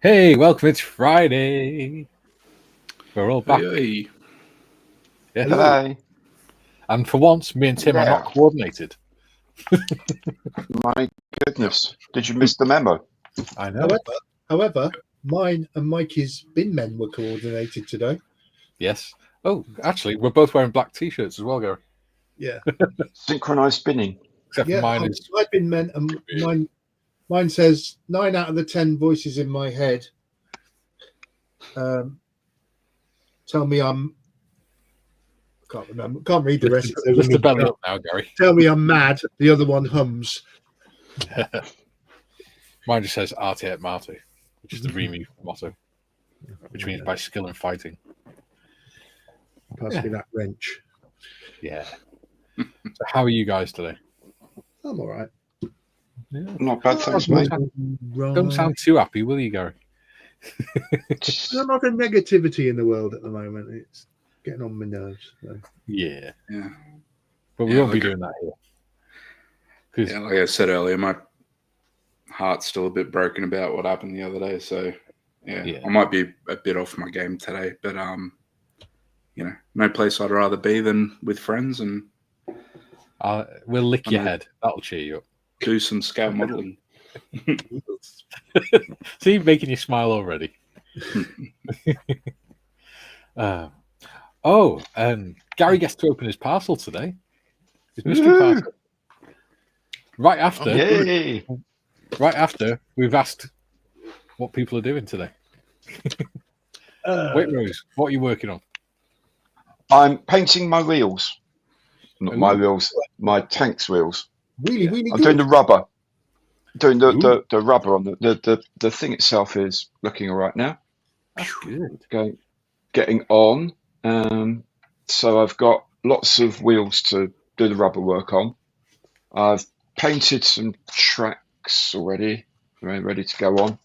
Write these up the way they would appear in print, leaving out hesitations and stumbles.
Hey, welcome. It's Friday. We're all back. Hey, Yes. Hello. And for once, me and Tim are not coordinated. My goodness. Did you miss the memo? I know. However, mine and Mikey's bin men were coordinated today. Yes. Oh, actually, we're both wearing black t-shirts as well, Gary. Yeah. Synchronized spinning. Except for mine is... my bin men, and mine says 9 out of the 10 voices in my head tell me I'm... Can't read the rest. Lift the belly up now, Gary. Tell me I'm mad. The other one hums. Mine just says Arte et Marte, which is the Remy motto, which means by skill and fighting. Pass me that wrench. Yeah. So how are you guys today? I'm all right. Yeah. Not bad, thanks, mate. Don't sound too happy, will you, Gary? There's a lot of negativity in the world at the moment. It's getting on my nerves. So. Yeah. yeah, But we won't be doing that here. yeah. Like I said earlier, my heart's still a bit broken about what happened the other day. So, yeah. I might be a bit off my game today, but no place I'd rather be than with friends and we'll lick your head. That'll cheer you up. do some scale modeling. See, making you smile already. And Gary gets to open his parcel today. His mystery parcel. Right after we've asked what people are doing today. Wait, Rose, what are you working on? I'm painting my wheels. Not my wheels, my tank's wheels. Really I'm good. doing the rubber. Doing the rubber on the thing itself is looking all right now. That's good. Getting on. So I've got lots of wheels to do the rubber work on. I've painted some tracks already, ready to go on.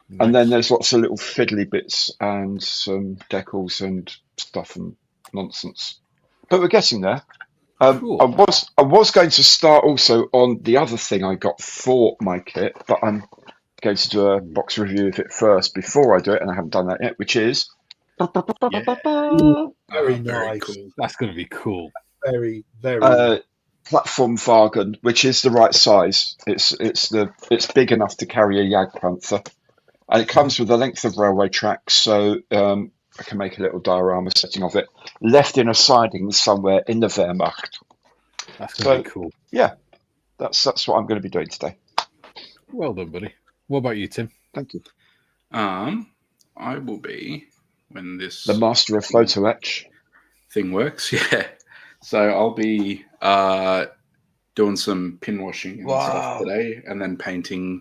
Nice. And then there's lots of little fiddly bits and some decals and stuff and nonsense. But we're getting there. Cool. I was going to start also on the other thing I got for my kit, but I'm going to do a box review of it first before I do it, and I haven't done that yet, which is... Very nice. Cool. That's going to be cool. Very, very Platform Wagen, which is the right size. It's big enough to carry a Jagdpanther, and it comes with a length of railway tracks, so I can make a little diorama setting of it, left in a siding somewhere in the Wehrmacht. That's going to be cool. Yeah, that's what I'm going to be doing today. Well done, buddy. What about you, Tim? Thank you. I will be when this The master of photo etch thing works. Yeah, so I'll be doing some pin washing and stuff today, and then painting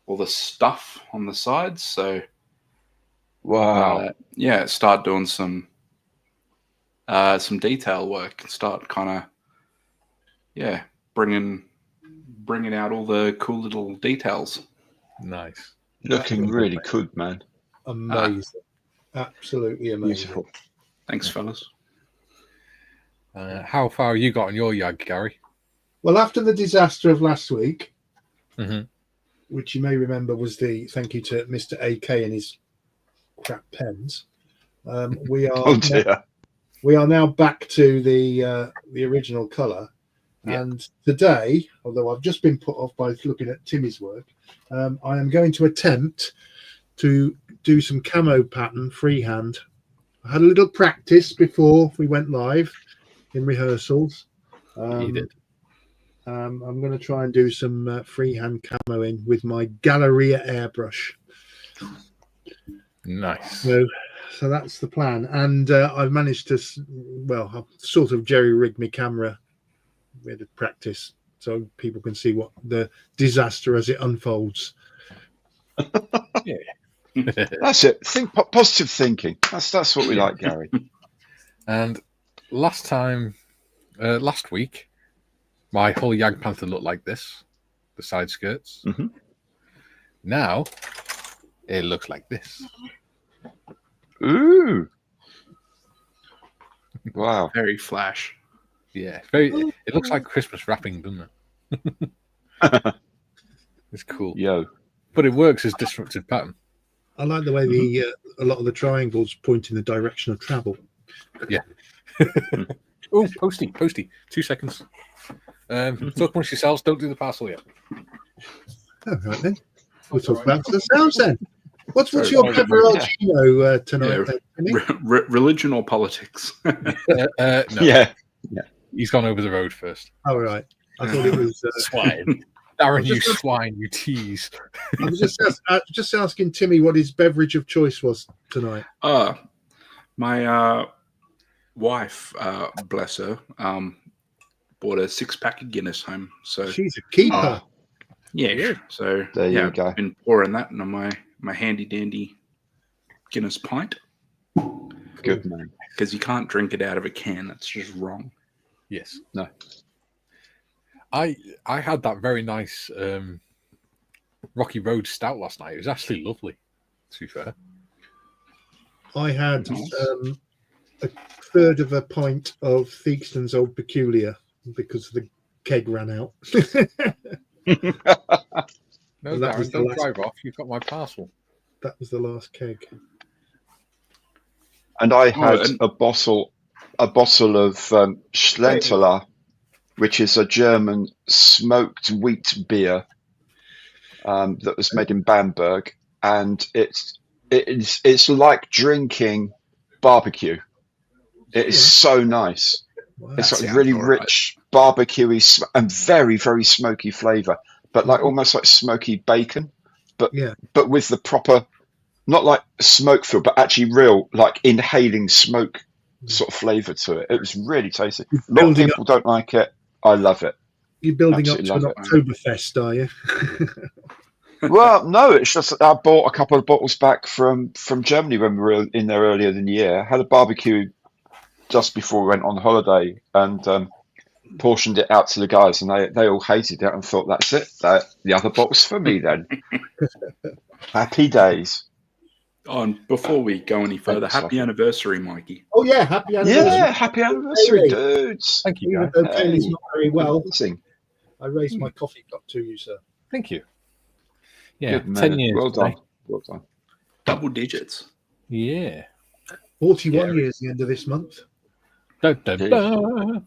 all the stuff on the sides. So. Wow. Start doing some detail work and start kind of bringing out all the cool little details. Nice. Looking really good, man. amazing. Absolutely amazing. Beautiful. Thanks, fellas. How far you got on your Jag, Gary? Well, after the disaster of last week, Mm-hmm. which you may remember was the thank you to Mr. AK and his crap pens, we are Oh dear. we are now back to the original colour. Yeah. And today, although I've just been put off by looking at Timmy's work, I am going to attempt to do some camo pattern freehand. I had a little practice before we went live in rehearsals. You did. I'm going to try and do some freehand camoing with my Galleria airbrush. Nice. So that's the plan. And I've managed to, I've sort of jerry-rigged my camera with a practice so people can see what the disaster as it unfolds. Yeah. That's it. Positive thinking. That's what we like, Gary. And last week, my whole Jagdpanther looked like this, the side skirts. Mm-hmm. Now, it looks like this. Ooh. Wow. Very flash. Yeah, it looks like Christmas wrapping, doesn't it? It's cool. Yo. But it works as disruptive pattern. I like the way a lot of the triangles point in the direction of travel. Yeah. Oh, posty. 2 seconds. Talk amongst yourselves. Don't do the parcel yet. All right then. We'll talk about the sounds then. What's your Beveragino tonight? Religion or politics? No. Yeah. He's gone over the road first. All right. I thought it was swine. Darren, you swine, you tease. I was just asking Timmy what his beverage of choice was tonight. My wife, bless her, bought a 6-pack of Guinness home. So she's a keeper. Yeah. So there you go. I've been pouring that on my handy dandy Guinness pint. Good man. Because you can't drink it out of a can. That's just wrong. Yes. No. I had that very nice Rocky Road stout last night. It was actually lovely, to be fair. I had a third of a pint of Theakston's Old Peculiar because the keg ran out. No, Darren, don't drive off. You've got my parcel. That was the last keg. And I had a bottle of Schlenterler, which is a German smoked wheat beer that was made in Bamberg, and it's like drinking barbecue. It is so nice. Wow. It's got really rich barbecuey and very, very smoky flavour, but like almost like smoky bacon, but with the proper, not like smoke feel, but actually real like inhaling smoke sort of flavour to it. It was really tasty. A lot of people don't like it. I love it. You're building up to an Oktoberfest, are you? Well, no, it's just that I bought a couple of bottles back from Germany when we were in there earlier in the year. Had a barbecue just before we went on holiday and portioned it out to the guys, and they all hated it and thought, that's it. The other bottle's for me then. Happy days. And before we go any further, happy anniversary, Mikey. Oh, yeah, happy anniversary. Yeah, happy anniversary, dudes. Thank you, guys. Even though Bailey's not very well, I raised my coffee cup to you, sir. Thank you. Yeah, 10 years. Well done. Well done. Double digits. Yeah. 41 years the end of this month. Dun, dun, dun.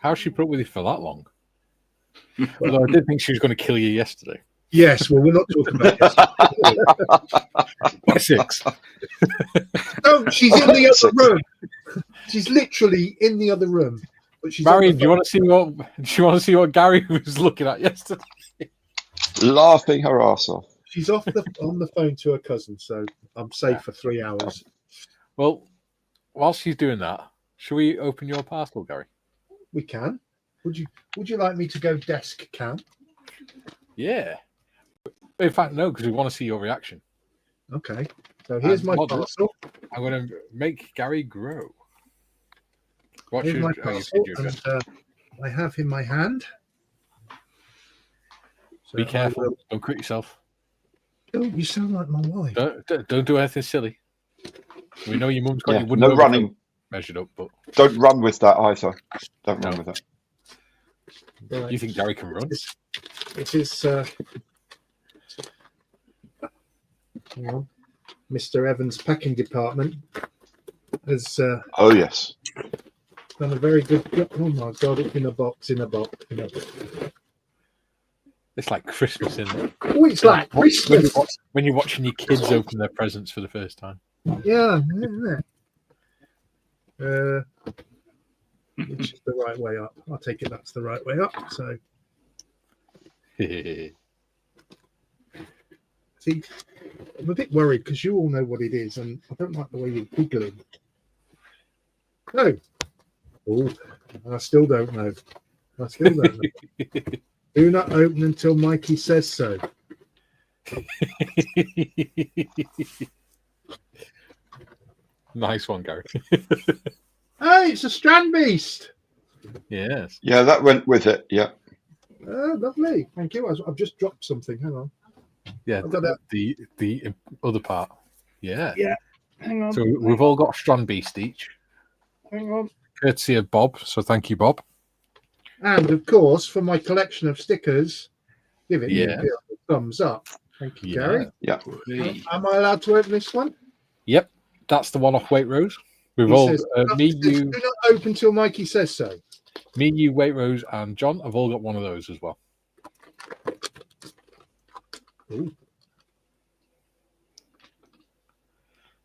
How's she put up with you for that long? Although I did think she was going to kill you yesterday. Yes, well, we're not talking about yesterday. By 6. No, she's in the other room. She's literally in the other room. But she's Barry, do you want to see what Gary was looking at yesterday? Laughing her ass off. She's on the phone to her cousin, so I'm safe for 3 hours. Well, while she's doing that, shall we open your parcel, Gary? We can. Would you like me to go desk cam? Yeah. In fact, no, because we want to see your reaction. Okay. So here's my parcel. I'm going to make Gary grow. Here's my parcel, and I have in my hand. So be careful. Don't cut yourself. Oh, you sound like my wife. Don't do anything silly. We know your mum's got your no running measured up, but don't run with that either. Don't run with that. Right. You think Gary can run? It is hang on. Mr. Evans' packing department has oh yes, done a very good job. Oh my god, it's in a box. It's like Christmas, isn't it? Oh, it's like Christmas when you're watching your kids open their presents for the first time. Yeah, isn't it? Which is the right way up. I'll take it that's the right way up. So see, I'm a bit worried because you all know what it is, and I don't like the way you're giggling. No. Oh, I still don't know. Do not open until Mikey says so. Nice one, Gary. Hey, it's a strand beast. Yes. Yeah, that went with it. Yeah. Lovely. Thank you. I've just dropped something. Hang on. Yeah, the other part. Yeah. Yeah. Hang on. So we've all got a strand beast each. Hang on. Courtesy of Bob. So thank you, Bob. And of course, for my collection of stickers, give it a thumbs up. Thank you, Gary. Yeah. Am I allowed to open this one? Yep, that's the one off Waitrose. We've He all says, me, you, do not open till Mikey says so. Waitrose, and John have all got one of those as well. Ooh.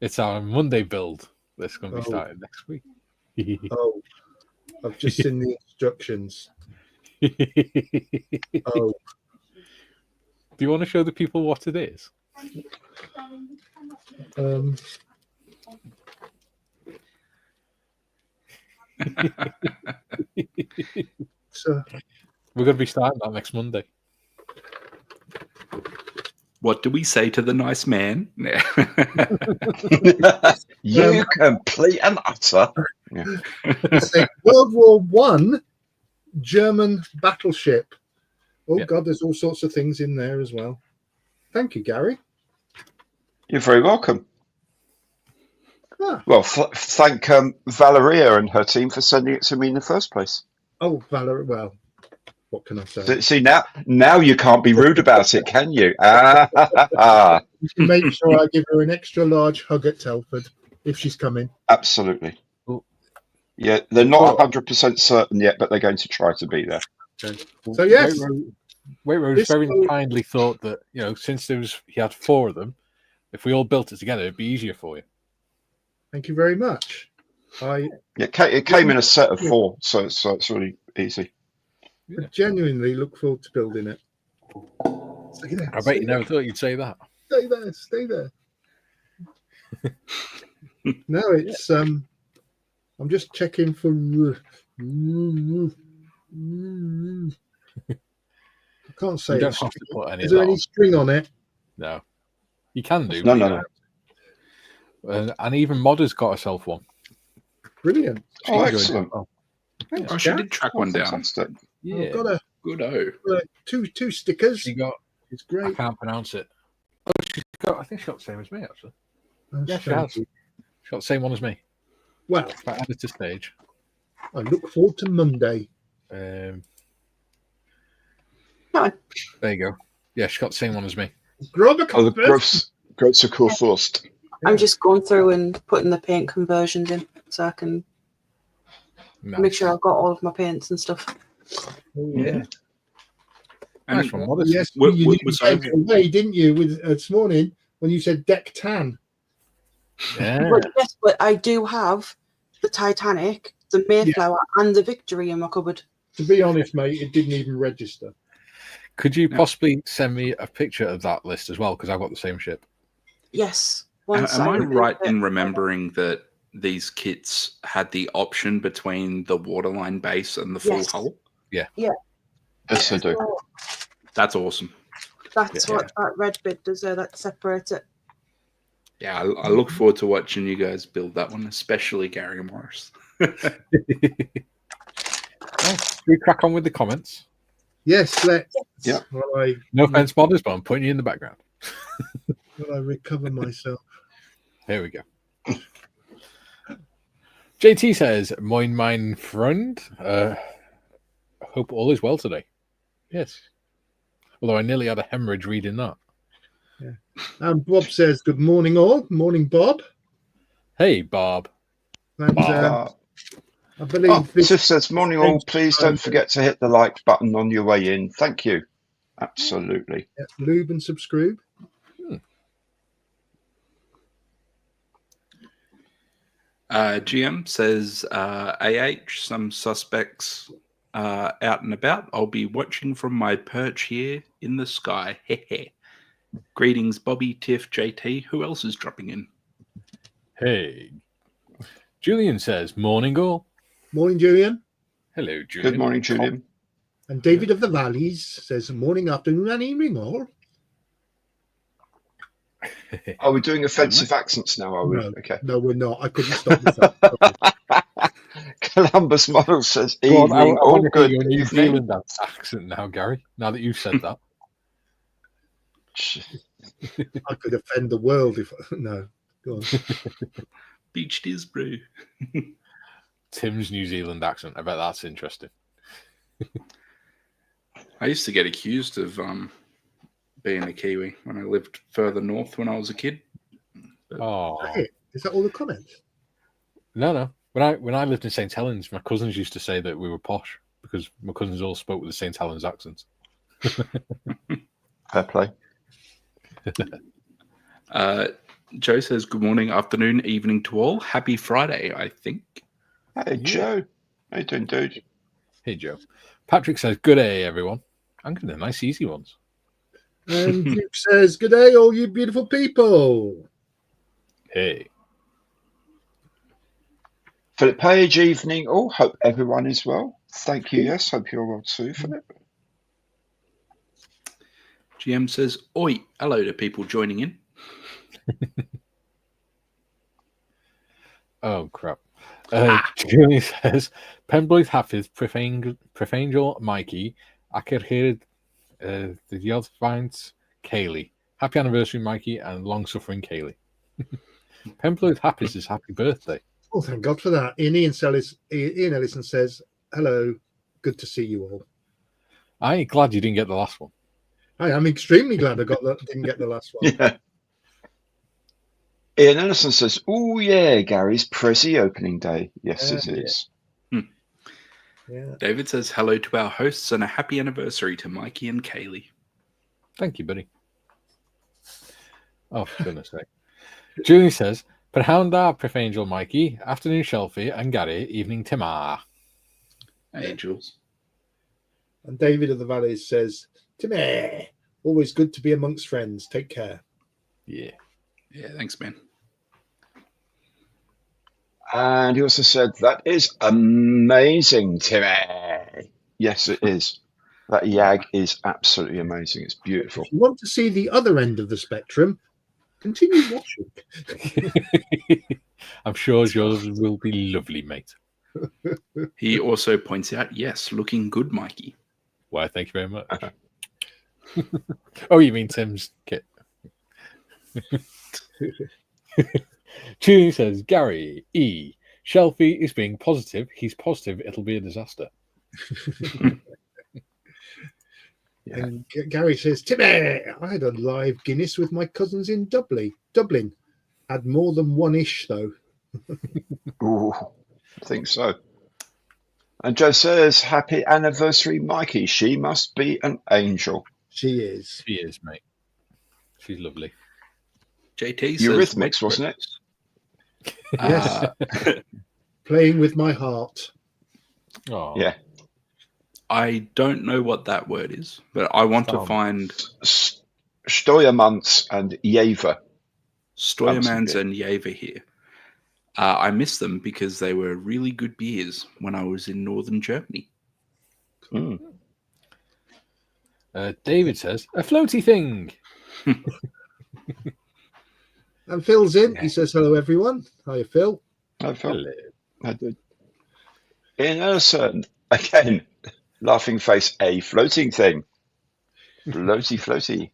It's our Monday build. That's going to be starting next week. Oh, I've just seen the instructions. Oh, Do you want to show the people what it is? So We're going to be starting that next Monday. What do we say to the nice man? You complete and utter. Yeah. it's a World War One German battleship. Oh God, there's all sorts of things in there as well. Thank you, Gary. You're very welcome. Ah. Well, thank Valeria and her team for sending it to me in the first place. Oh, Valerie. Well, what can I say? See now you can't be rude about it, can you? You can make sure I give her an extra large hug at Telford if she's coming. Absolutely. Yeah, they're not 100% certain yet, but they're going to try to be there. Okay. So yes, Waitrose very kindly thought that, you know, since he had 4 of them, if we all built it together, it'd be easier for you. Thank you very much. It came in a set of 4, so it's really easy. I genuinely look forward to building it. I bet you never thought you'd say that. Stay there, stay there. No, it's I'm just checking for. I can't say. You don't have to put any. Is there any string on it? No, you can do. No. And even Modder's got herself one. Brilliant. Oh, excellent. Oh, she did track one down. Fantastic. Yeah, I've got a Good. two stickers. She got. It's great. I can't pronounce it. Oh, she's got. I think she got the same as me actually. Yeah, she Thank has. you. She got the same one as me. Well, If I add it to stage. I look forward to Monday. There No. you go. Yeah, she got the same one as me. Grab a Oh, cup the first. gross Kurfürst. I'm just going through and putting the paint conversions in so I can make sure I've got all of my paints and stuff. Oh, yeah. Nice one, Modder. Yes, you gave it away, didn't you, with this morning when you said deck tan? Yeah. But yes, but I do have the Titanic, the Mayflower, and the Victory in my cupboard. To be honest, mate, it didn't even register. Could you possibly send me a picture of that list as well? Because I've got the same ship. Yes. Am I right in remembering that these kits had the option between the waterline base and the full hull? Yeah. Yes, I do. So That's awesome. that's what that red bit does there, that separates it. Yeah, I look forward to watching you guys build that one, especially Gary Morris. Should we crack on with the comments? Yes, let's. Yeah. No offense, Modders, but I'm putting you in the background. Will I recover myself? Here we go. JT says, Moin mein Freund. Hope all is well today. Yes. Although I nearly had a hemorrhage reading that. Yeah. And Bob says, good morning all. Morning, Bob. Hey, Bob. And I believe Tiff says, morning all, please don't forget to hit the like button on your way in. Thank you. Absolutely. Yeah, lube and subscribe. GM says, some suspects out and about. I'll be watching from my perch here in the sky. Greetings, Bobby, Tiff, JT. Who else is dropping in? Hey. Julian says, morning all. Morning, Julian. Hello, Julian. Good morning, Julian. And David of the Valleys says, morning, afternoon, and evening all. Are we doing offensive accents now, are we? No, okay. No, we're not. I couldn't stop myself. Columbus Model says, Go on, evening, I all want to good hear your New evening. Zealand accent now, Gary, now that you've said that. I could offend the world if no. Go on. Beach Disbrew. Tim's New Zealand accent. I bet that's interesting. I used to get accused of being a Kiwi when I lived further north when I was a kid. Oh, is that all the comments? No. When I lived in St. Helens, my cousins used to say that we were posh because my cousins all spoke with the St. Helens accents. Fair play. Joe says, good morning, afternoon, evening to all. Happy Friday, I think. Hey, Joe. How you doing, dude? Hey, Joe. Patrick says, good day, everyone. I'm getting the nice, easy ones. And Duke says, good day, all you beautiful people. Hey. Philip Page, evening. Oh, hope everyone is well. Thank you. Yes, hope you're well too, Philip. GM says, oi, hello to people joining in. Oh, crap. Julie says, Penblwydd Hafydd, Prefangel Mikey, Acerhyd, the Yodfaint, Kaylee. Happy anniversary, Mikey, and long-suffering Kaylee. Penblwydd Hapys is happy birthday. Oh, thank God for that. Ian Ellison says, hello, good to see you all. I'm glad you didn't get the last one. I'm extremely glad I didn't get the last one. Yeah. Ian Ellison says, oh, yeah, Gary's Prezi opening day. Yes, it is. Yeah. David says, hello to our hosts and a happy anniversary to Mikey and Kaylee. Thank you, buddy. Oh, for goodness sake. Julie says, Perhounda, Prefangel Mikey, afternoon Shelfie, and Gary, evening Timar. Hey, Jules. And David of the Valleys says, Timmy, always good to be amongst friends. Take care. Yeah. Yeah, thanks, man. And he also said, that is amazing, Timmy. Yes, it is. That YAG is absolutely amazing. It's beautiful. If you want to see the other end of the spectrum, continue watching. I'm sure yours will be lovely, mate. He also points out, yes, looking good, Mikey. Why, thank you very much. Oh, you mean Tim's kit? Julie says, Gary E. Shelfie is being positive. He's positive it'll be a disaster. Yeah. And Gary says, Timmy, I had a live Guinness with my cousins in Dublin. Had more than one-ish, though. Ooh, I think so. And Joe says, happy anniversary, Mikey. She must be an angel. She is. She is, mate. She's lovely. JT Eurythmics, wasn't it? Yes. Playing with my heart. Oh. Yeah. I don't know what that word is, but I want to find Steuermanns and Jever. Steuermanns and Jever here. I miss them because they were really good beers when I was in northern Germany. Mm. David says, a floaty thing. And Phil's in. He says, hello, everyone. Hiya, Phil. Hi, Phil. Hello. I did. In a certain, again, laughing face, a floating thing. Floaty.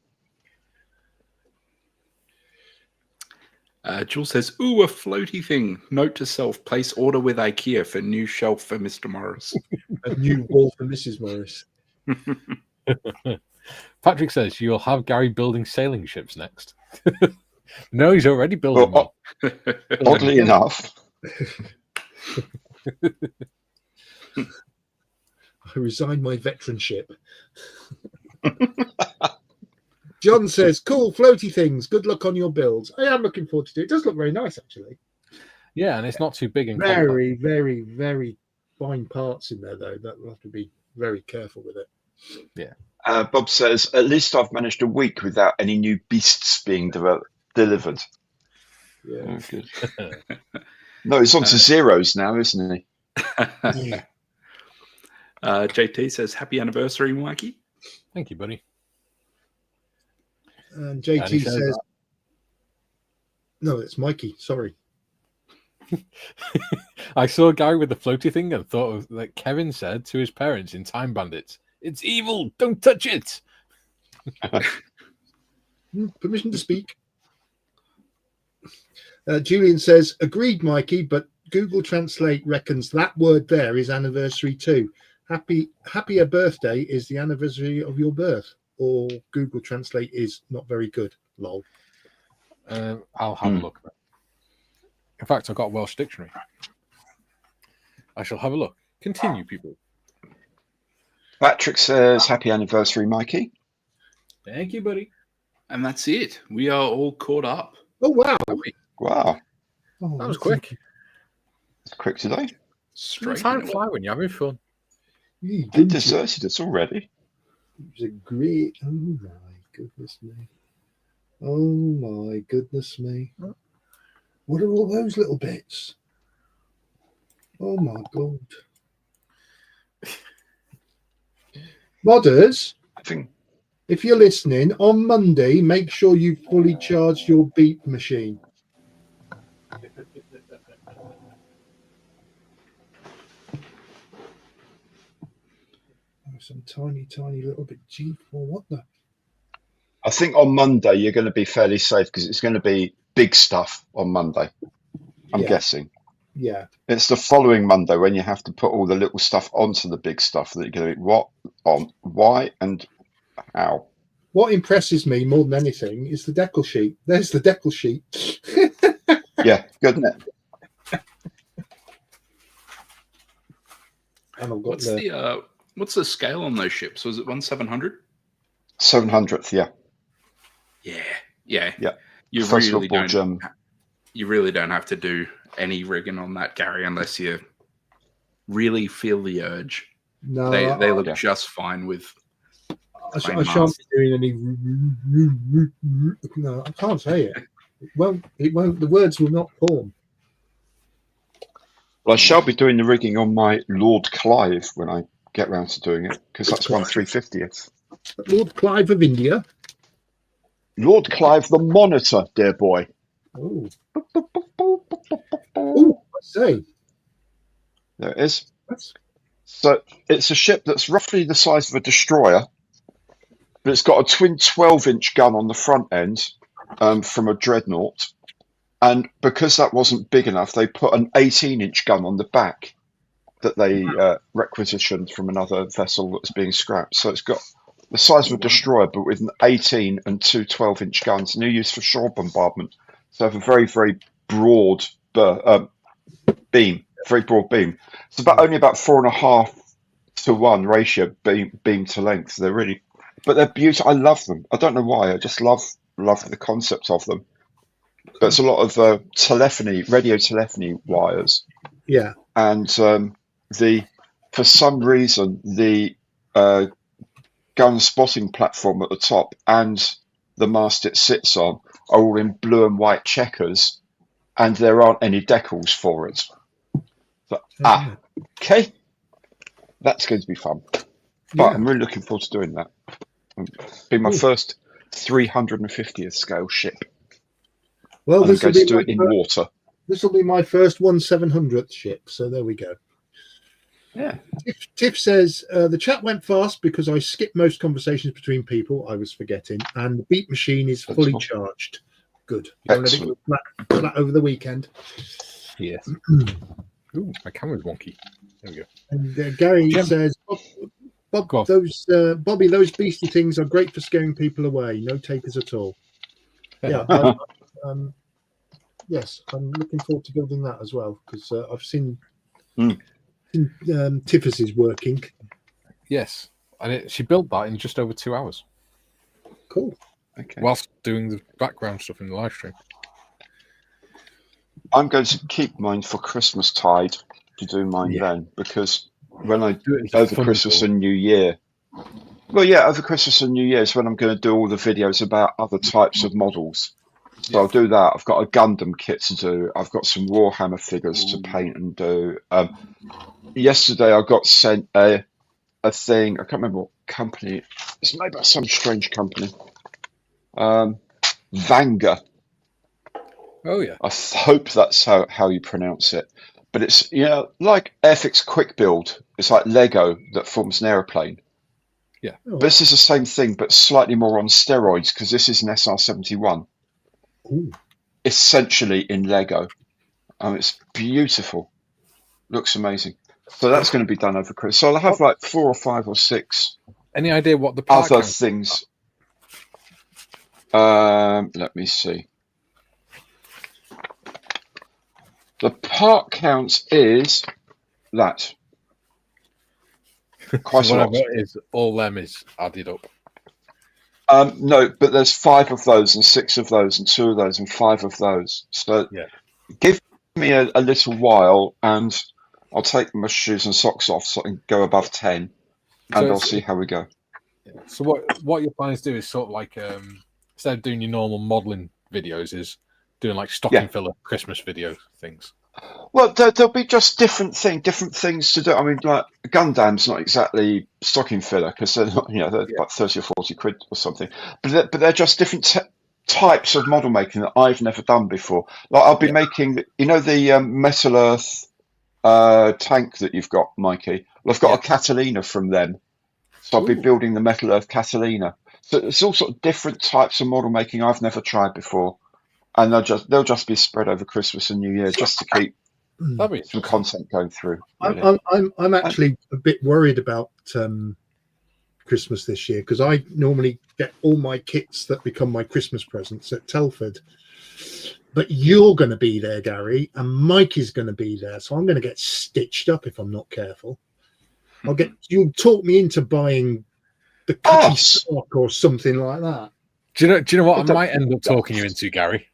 Jules says, ooh, a floaty thing. Note to self, place order with IKEA for new shelf for Mr. Morris. A new wall for Mrs. Morris. Patrick says, you'll have Gary building sailing ships next. No, he's already building one. Oddly enough. I resign my veteranship. John says, cool, floaty things. Good luck on your builds. I am looking forward to it. It does look very nice, actually. Yeah, and it's not too big and very, very, very fine parts in there, though. That we'll have to be very careful with it. Yeah. Bob says, at least I've managed a week without any new beasts being delivered. Yeah. Oh, good. No, he's on to zeros now, isn't he? Yeah. JT says, happy anniversary, Mikey. Thank you, buddy. And JT says, no, it's Mikey. Sorry. I saw a guy with the floaty thing and thought of like Kevin said to his parents in Time Bandits, it's evil, don't touch it. Permission to speak. Julian says, agreed, Mikey, but Google Translate reckons that word there is anniversary too. Happier birthday is the anniversary of your birth. or Google Translate is not very good. Lol. I'll have a look. In fact, I've got a Welsh dictionary. I shall have a look. Continue, people. Patrick says, "Happy anniversary, Mikey." Thank you, buddy. And that's it. We are all caught up. Oh, wow. Wow. Oh, That was quick. It's quick today. Straight Time into fly when you're having fun. You They did deserted us already. It was a great. Oh my goodness me! Oh my goodness me! What are all those little bits? Oh my god! Modders, I think if you're listening on Monday, make sure you fully charge your beep machine. Some tiny little bit G4. What the? I think on Monday you're going to be fairly safe because it's going to be big stuff on Monday. I'm guessing. Yeah. It's the following Monday when you have to put all the little stuff onto the big stuff that you're going to be what on, why, and how. What impresses me more than anything is the decal sheet. There's the decal sheet. Yeah, good, isn't it? And I've got What's the scale on those ships? Was it 1/700? 700th, yeah. Yeah. You First really football don't. You really don't have to do any rigging on that, Gary, unless you really feel the urge. No, they look just fine with. I shan't be doing any. No, I can't say it. It won't. The words will not form. Well, I shall be doing the rigging on my Lord Clive when I get round to doing it because that's 1/350th. Lord Clive of India. Lord Clive the Monitor, dear boy. Oh, I say. There it is. So it's a ship that's roughly the size of a destroyer, but it's got a twin 12-inch gun on the front end from a dreadnought. And because that wasn't big enough, they put an 18-inch gun on the back that they requisitioned from another vessel that was being scrapped. So it's got the size of a destroyer, but with an 18 and two 12-inch guns, and they're used for shore bombardment. So they have a very, very broad beam, very broad beam. It's only about 4.5 to 1 ratio beam to length. They're really, but they're beautiful. I love them. I don't know why. I just love the concept of them. But it's a lot of radio telephony wires. Yeah. And for some reason, the gun spotting platform at the top and the mast it sits on are all in blue and white checkers, and there aren't any decals for it. So, okay, that's going to be fun. But I'm really looking forward to doing that. It'll be my first 350th scale ship. Well, this will be do it in water. This will be my first 1/700th ship. So there we go. Yeah. Tiff says the chat went fast because I skipped most conversations between people. I was forgetting, and the beep machine is fully charged. Good. You don't let it go flat over the weekend. Yes. Ooh, my camera's wonky. There we go. And Gary says, Bobby, those beastie things are great for scaring people away. No takers at all. Yeah. Yes, I'm looking forward to building that as well because I've seen Tiff's is working. Yes, and she built that in just over 2 hours. Cool. Okay. Whilst doing the background stuff in the live stream. I'm going to keep mine for Christmas tide to do mine then, because when I do it over Christmas and New Year, over Christmas and New Year is when I'm going to do all the videos about other types of models. So I'll do that. I've got a Gundam kit to do. I've got some Warhammer figures to paint and do. Yesterday I got sent a thing. I can't remember what company. It's made by some strange company. Vanga. Oh yeah. I hope that's how you pronounce it. But it's like Airfix Quick Build. It's like Lego that forms an aeroplane. Yeah. But this is the same thing, but slightly more on steroids because this is an SR-71. Ooh. Essentially in Lego. It's beautiful. Looks amazing. So that's going to be done over Christmas. So I'll have like 4 or 5 or 6 Any idea what the part other count things? Let me see. The part count is that. Quite so a lot. whatever is all them is added up. No, but there's 5 of those and 6 of those and 2 of those and 5 of those. So Yeah. give me a little while and I'll take my shoes and socks off so I can go above 10 and I'll see how we go. Yeah. So what your plans to do is sort of like instead of doing your normal modelling videos, is doing like stocking filler Christmas video things. Well, there'll be just different things to do. I mean, like Gundam's not exactly stocking filler because they're not, they're like 30 or 40 quid or something. But they're just different types of model making that I've never done before. Like I'll be making, the Metal Earth tank that you've got, Mikey. Well, I've got a Catalina from them, so I'll be building the Metal Earth Catalina. So it's all sort of different types of model making I've never tried before. And they'll just be spread over Christmas and New Year just to keep some content going through. Really. I'm actually a bit worried about Christmas this year because I normally get all my kits that become my Christmas presents at Telford. But you're going to be there, Gary, and Mike is going to be there, so I'm going to get stitched up if I'm not careful. You'll talk me into buying the cookie stock or something like that. Do you know what I might end up talking you into, Gary?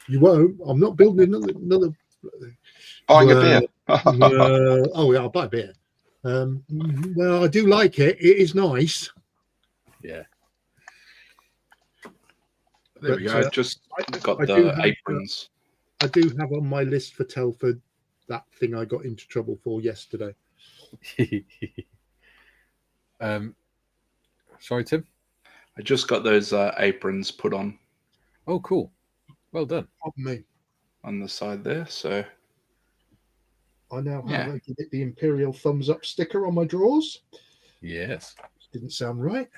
You won't. I'm not building another. Buying a beer. Oh, yeah, I'll buy a beer. Well, I do like it. It is nice. Yeah. There we go. I just got the aprons. I do have on my list for Telford that thing I got into trouble for yesterday. Sorry, Tim? I just got those aprons put on. Oh, cool. Well done. Pardon me. On the side there, so I now have the Imperial thumbs up sticker on my drawers. Yes. Didn't sound right.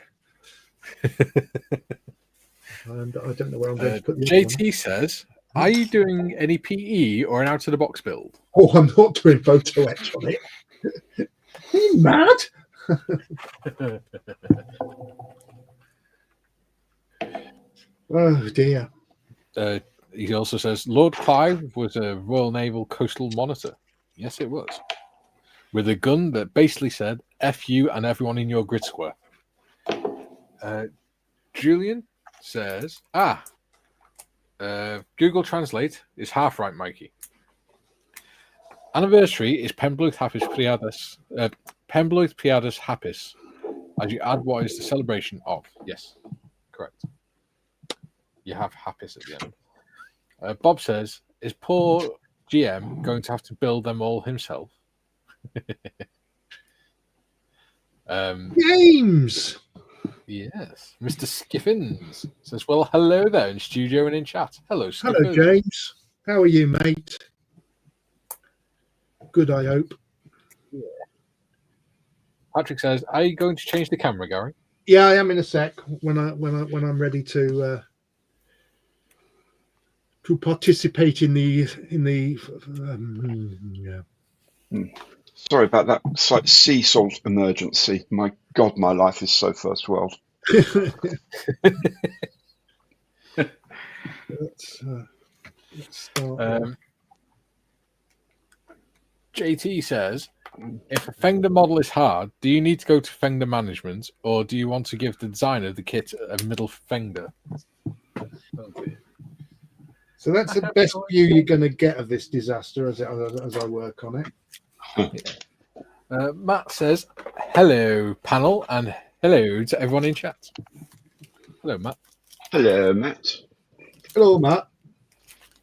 And I don't know where I'm going to put the JT says, are you doing any PE or an out of the box build? Oh, I'm not doing photo etch on it. Are you mad? Oh dear. He also says Lord Clive was a Royal Naval coastal monitor. Yes, it was. With a gun that basically said F you and everyone in your grid square. Julian says, Google Translate is half right, Mikey. Anniversary is Pembroke Piadas Hapis. As you add what is the celebration of. Yes, correct. You have Hapis at the end. Bob says, is poor GM going to have to build them all himself? James! Yes. Mr. Skiffins says, well, hello there in studio and in chat. Hello, Skiffins. Hello, James. How are you, mate? Good, I hope. Yeah. Patrick says, are you going to change the camera, Gary? Yeah, I am in a sec when I'm ready to participate in the Sorry about that slight sea salt emergency. My God, my life is so first world. Let's start. JT says, if a Fender model is hard, do you need to go to Fender management or do you want to give the designer the kit a middle Fender? So that's the best view you're going to get of this disaster as I work on it. Matt says, hello, panel, and hello to everyone in chat. Hello, Matt. Hello, Matt. Hello, Matt.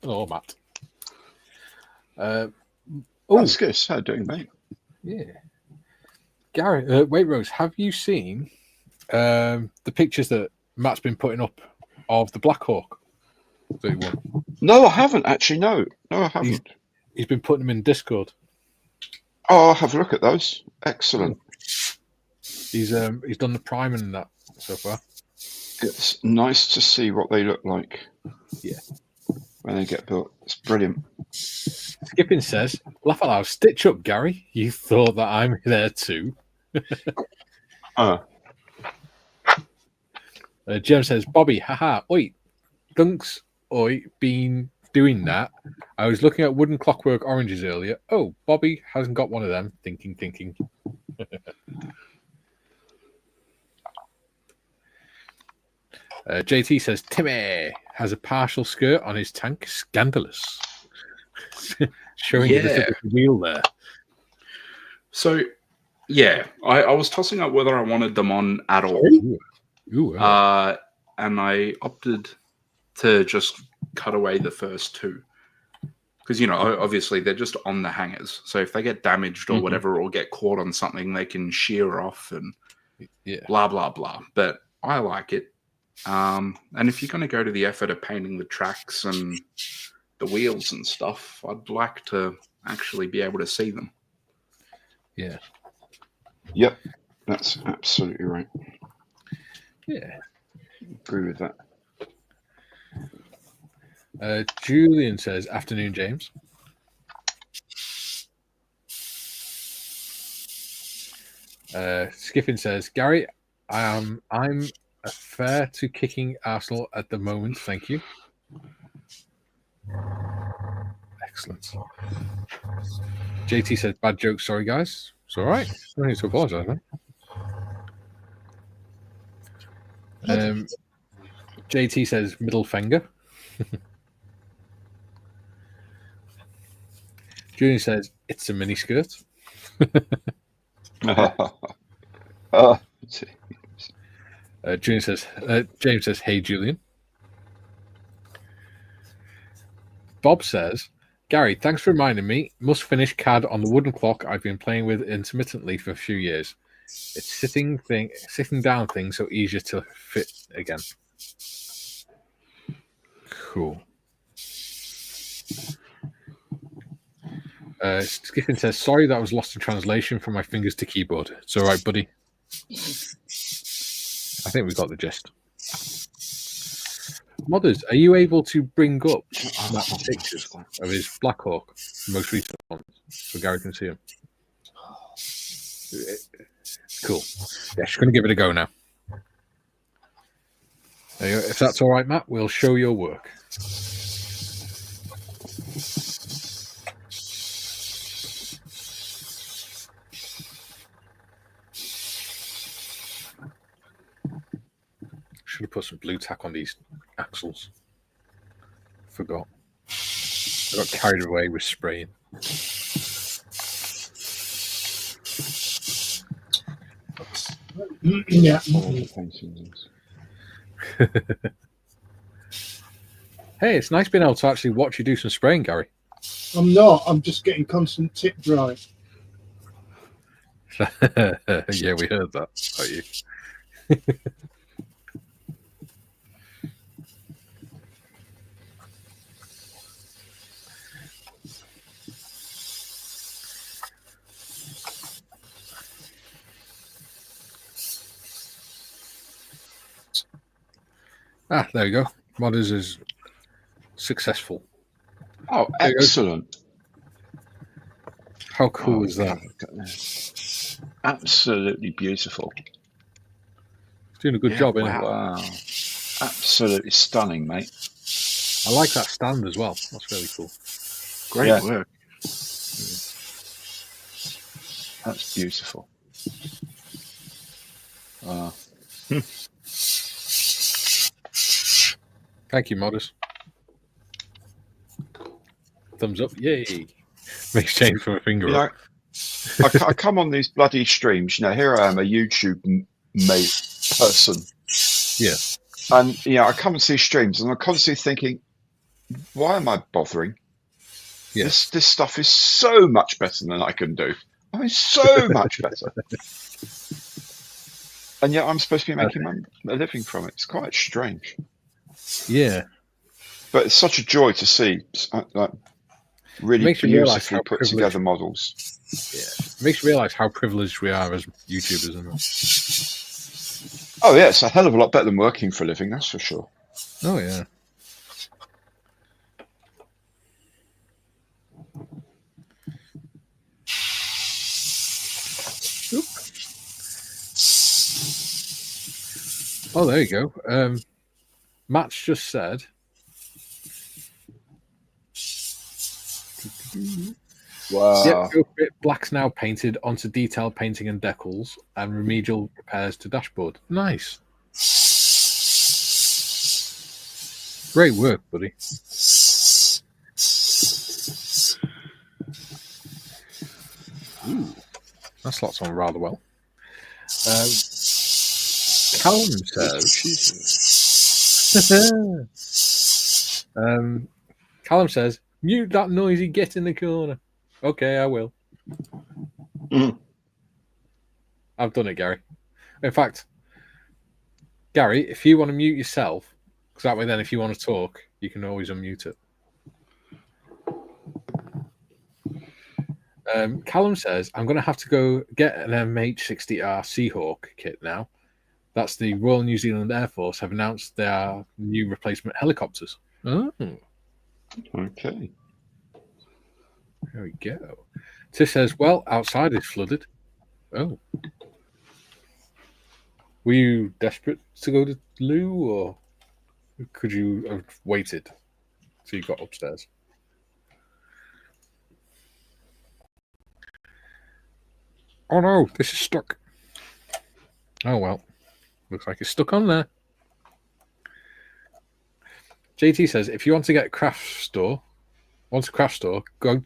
Hello, Matt. That's good. How are you doing, mate? Yeah. Gary, wait, Rose, have you seen the pictures that Matt's been putting up of the Black Hawk 31? No, I haven't actually. No, I haven't. He's been putting them in Discord. Oh, I'll have a look at those. Excellent. He's done the priming and that so far. It's nice to see what they look like. Yeah. When they get built. It's brilliant. Skipping says, laugh out loud, stitch up, Gary. You thought that I'm there too. Jem says, Bobby, haha, oi, dunks, oi, been doing that. I was looking at wooden clockwork oranges earlier. Oh, Bobby hasn't got one of them. Thinking. JT says, Timmy has a partial skirt on his tank. Scandalous. Showing you the tip of the wheel there. So, yeah, I was tossing up whether I wanted them on at all. Ooh, and I opted to just cut away the first two. Because, obviously they're just on the hangers. So if they get damaged or whatever, or get caught on something, they can shear off and blah, blah, blah. But I like it. And if you're going to go to the effort of painting the tracks and the wheels and stuff, I'd like to actually be able to see them. Yeah. Yep, that's absolutely right. Yeah. Agree with that. Julian says, afternoon, James. Skiffin says, Gary, I'm a fair to kicking Arsenal at the moment. Thank you. Excellent. JT says, bad joke. Sorry, guys. It's all right. No need to apologize, man. JT says, middle finger. Julian says, it's a mini skirt. Julian says, James says, hey, Julian. Bob says, Gary, thanks for reminding me. Must finish CAD on the wooden clock I've been playing with intermittently for a few years. It's sitting down thing, so easier to fit again. Cool. Skiffin says, sorry that was lost in translation from my fingers to keyboard. It's all right, buddy. I think we got the gist. Modders, are you able to bring up Matt's pictures of his Black Hawk, the most recent ones, so Gary can see them? Cool. Yeah, she's going to give it a go now. There you go. If that's all right, Matt, we'll show your work. Should have put some blue tack on these axles. Forgot. I got carried away with spraying. Yeah. Hey, it's nice being able to actually watch you do some spraying, Gary. I'm not. I'm just getting constant tip dry. Yeah, we heard that about you. There you go. Modders is successful. Oh, excellent. How cool is that? Absolutely beautiful. Doing a good job, isn't it? Wow. Absolutely stunning, mate. I like that stand as well. That's really cool. Great work. That's beautiful. Thank you, Modders. Thumbs up. Yay. Makes change from a finger up. I come on these bloody streams. Here I am, a YouTube made person. Yeah. And, I come and see streams and I'm constantly thinking, why am I bothering? Yeah. This stuff is so much better than I can do. I mean, so much better. And yet I'm supposed to be making a living from it. It's quite strange. Yeah. But it's such a joy to see really beautifully put together models. Yeah. It makes you realise how privileged we are as YouTubers, isn't it? Oh, yeah, it's a hell of a lot better than working for a living, that's for sure. Oh, yeah. Oh, there you go. Matt's just said. Wow. Yep, go for it. Black's now painted onto detailed painting and decals and remedial repairs to dashboard. Nice. Great work, buddy. Ooh, that slots on rather well. Callum says, Callum says, mute that noisy git in the corner. Okay, I will. I've done it, Gary. In fact, Gary, if you want to mute yourself, because that way then if you want to talk, you can always unmute it. Callum says, I'm going to have to go get an MH-60R Seahawk kit now. That's the Royal New Zealand Air Force have announced their new replacement helicopters. Oh. Okay. There we go. Tish says, well, outside is flooded. Oh. Were you desperate to go to loo, or could you have waited till you got upstairs? Oh no, this is stuck. Oh well. Looks like it's stuck on there. JT says, if you want to get a craft store, got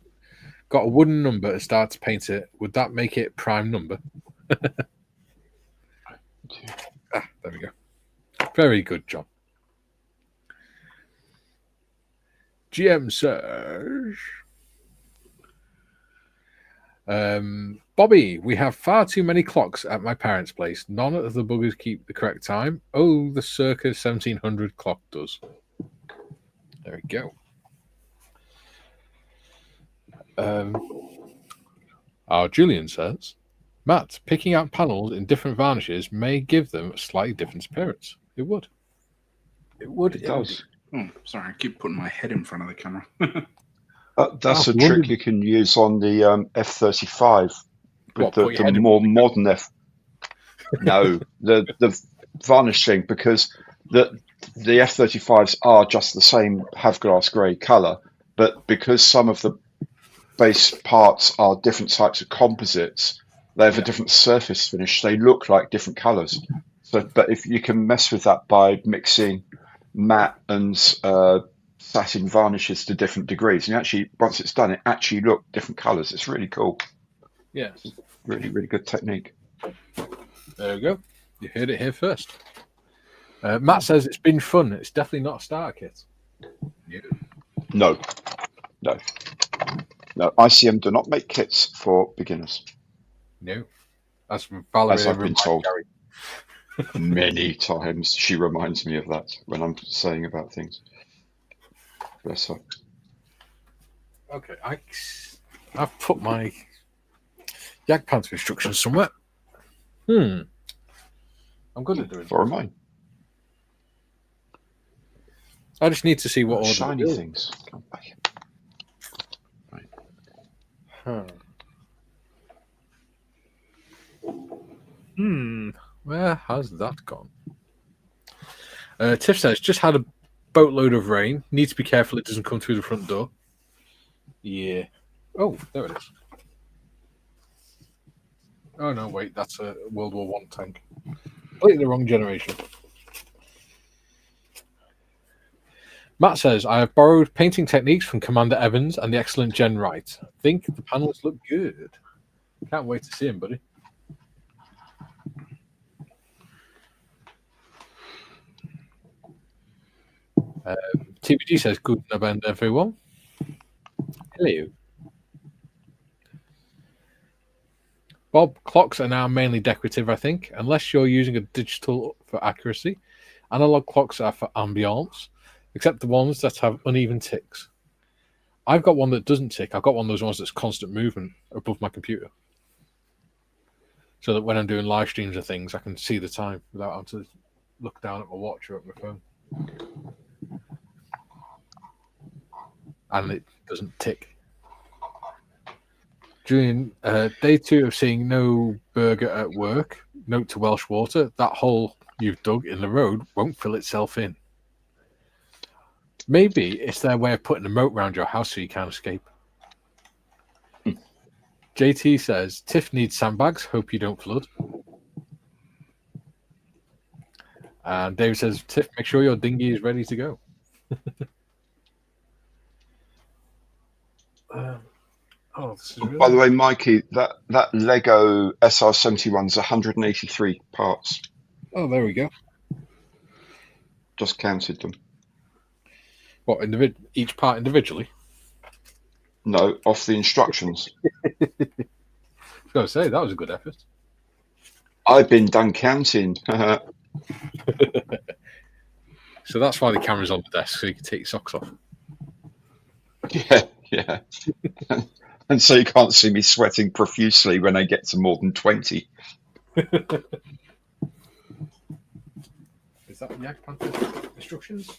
a wooden number and start to paint it, would that make it prime number? There we go. Very good, John. GM says, Bobby, we have far too many clocks at my parents' place. None of the buggers keep the correct time. Oh, the circa 1700 clock does. There we go. Julian says, Matt, picking out panels in different varnishes may give them a slightly different appearance. It would. It does. Oh, sorry, I keep putting my head in front of the camera. That's a trick you can use on the F-35 with the more modern F. No, the varnish thing, because the F-35s are just the same Havglass grey colour, but because some of the base parts are different types of composites, they have a different surface finish. They look like different colours. So, but if you can mess with that by mixing matte and satin varnishes to different degrees, and actually once it's done, it actually look different colours. It's really cool. Yes, really, really good technique. There we go. You heard it here first. Matt says it's been fun. It's definitely not a starter kit. No. ICM do not make kits for beginners. No, that's from Valerie. As I've been told many times. She reminds me of that when I'm saying about things. Bless her. Okay, I've put my Jagdpanther instructions somewhere. I'm good at doing. For mine. I just need to see what order. Shiny things. Come back. Right. Where has that gone? Tiff says, just had a boatload of rain. Need to be careful it doesn't come through the front door. Yeah. Oh, there it is. Oh, no, wait. That's a World War I tank. Completely the wrong generation. Matt says, I have borrowed painting techniques from Commander Evans and the excellent Jen Wright. I think the panels look good. Can't wait to see him, buddy. TBG says, good night, everyone. Hello. Bob, clocks are now mainly decorative, I think, unless you're using a digital for accuracy. Analog clocks are for ambiance, except the ones that have uneven ticks. I've got one that doesn't tick. I've got one of those ones that's constant movement above my computer. So that when I'm doing live streams of things, I can see the time without having to look down at my watch or at my phone. And it doesn't tick. Julian, day 2 of seeing no burger at work. Note to Welsh Water, that hole you've dug in the road won't fill itself in. Maybe it's their way of putting a moat around your house so you can't escape. JT says, Tiff needs sandbags, hope you don't flood. And Dave says, Tiff, make sure your dinghy is ready to go. This is really... By the way, Mikey, that Lego SR71's 183 parts. Oh, there we go. Just counted them. What, each part individually? No, off the instructions. I was going to say, that was a good effort. I've been done counting. So that's why the camera's on the desk, so you can take your socks off. Yeah. And so you can't see me sweating profusely when I get to more than 20. Is that Jagdpanther instructions?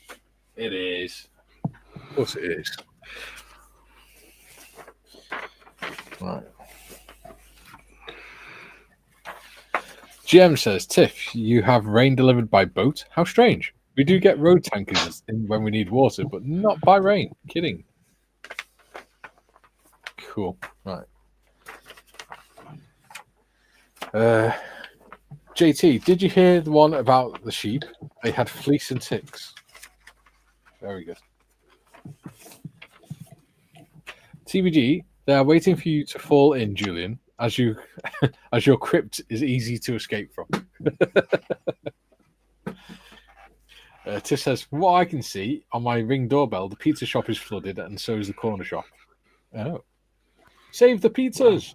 It is. Of course it is. Right. GM says, Tiff, you have rain delivered by boat? How strange. We do get road tankers in when we need water, but not by rain. Kidding. Cool. Right. JT, did you hear the one about the sheep? They had fleece and ticks. Very good. TVG, they are waiting for you to fall in, Julian, as your crypt is easy to escape from. Tiff says, from what I can see on my Ring doorbell, the pizza shop is flooded and so is the corner shop. Oh. Save the pizzas!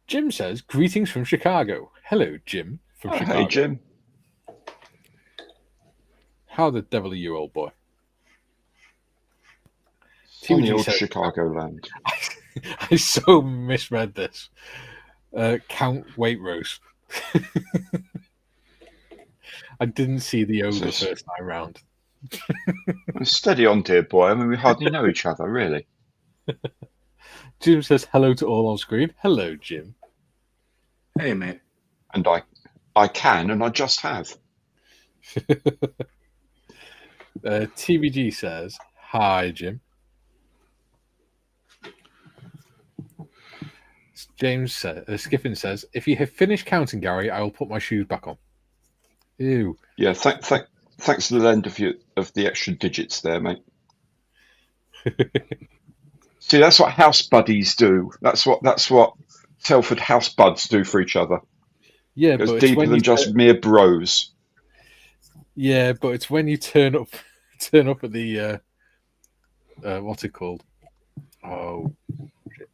Jim says, greetings from Chicago. Hello, Jim from Chicago. Hey, Jim. How the devil are you, old boy? Sunny old Chicagoland. I so misread this. Count Waitrose. I didn't see the ogre first time round. Steady on, dear boy. I mean, we hardly know each other, really. Jim says hello to all on screen. Hello, Jim. Hey, mate. And I can, and I just have. TVG says, hi, Jim. Skiffin says, if you have finished counting, Gary, I will put my shoes back on. Ew. Yeah, thanks to the lend of the extra digits there, mate. See, that's what house buddies do. That's what Telford house buds do for each other. Yeah, it's but deeper than just mere bros. Yeah, but it's when you turn up at the what's it called? Oh, shit.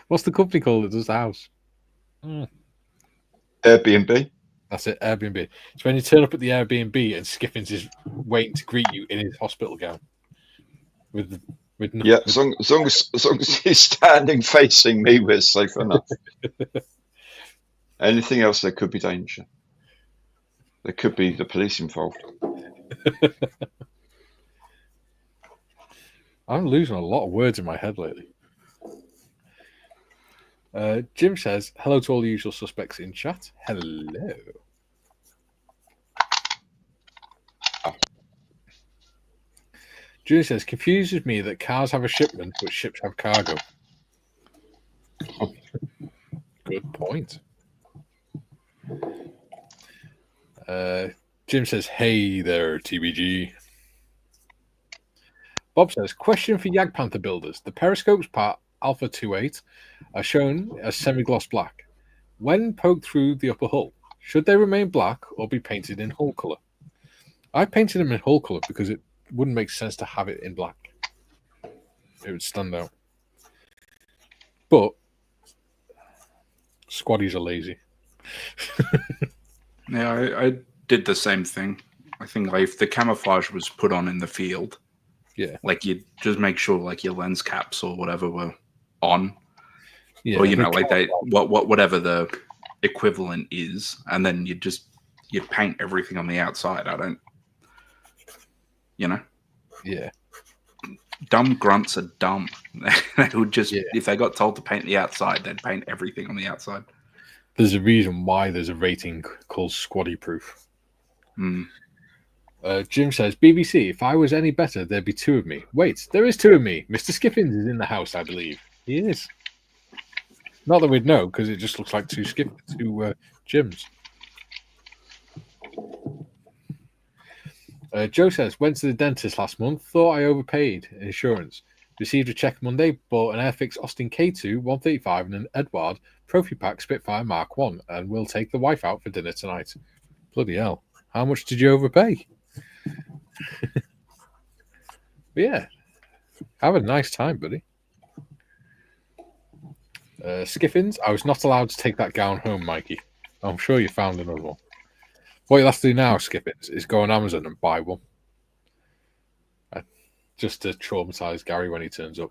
What's the company called that does the house? Airbnb. That's it, Airbnb. It's when you turn up at the Airbnb and Skiffins is waiting to greet you in his hospital gown. As long as he's standing facing me, we're safe enough. Anything else, there could be danger. There could be the police involved. I'm losing a lot of words in my head lately. Jim says, hello to all the usual suspects in chat. Hello. Junior says, confuses me that cars have a shipment, but ships have cargo. Good point. Jim says, hey there, TBG. Bob says, question for Jagdpanther builders. The periscopes part Alpha 28 are shown as semi-gloss black. When poked through the upper hull, should they remain black or be painted in hull color? I painted them in hull color because it wouldn't make sense to have it in black. It would stand out. But squaddies are lazy. Yeah, I did the same thing. I think like if the camouflage was put on in the field, yeah, like you just make sure like your lens caps or whatever were on, yeah, or like they whatever the equivalent is, and then you paint everything on the outside. I don't, yeah. dumb grunts are dumb. They would just, if they got told to paint the outside, they'd paint everything on the outside. There's a reason why there's a rating called Squaddy Proof. Jim says, BBC, if I was any better, there'd be two of me. Wait, there is two of me. Mr. Skippins is in the house, I believe. He is. Not that we'd know, because it just looks like two Jims. Joe says, went to the dentist last month, thought I overpaid insurance. Received a check Monday, bought an Airfix Austin K2 135 and an Edward Profipack Spitfire Mark 1, and we'll take the wife out for dinner tonight. Bloody hell. How much did you overpay? Yeah. Have a nice time, buddy. Skiffins, I was not allowed to take that gown home, Mikey. I'm sure you found another one. What you'll have to do now, Skippins, is go on Amazon and buy one. Just to traumatise Gary when he turns up.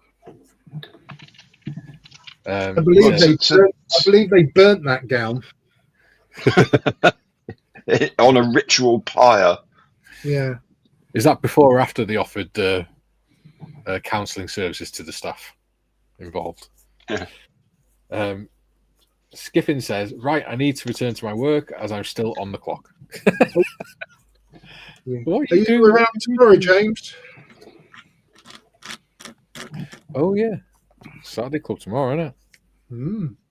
I believe they burnt that gown. On a ritual pyre. Yeah. Is that before or after they offered counselling services to the staff involved? Yeah. Skiffin says, right, I need to return to my work as I'm still on the clock. What are you doing around tomorrow, James? Oh, yeah. Saturday Club tomorrow, isn't it?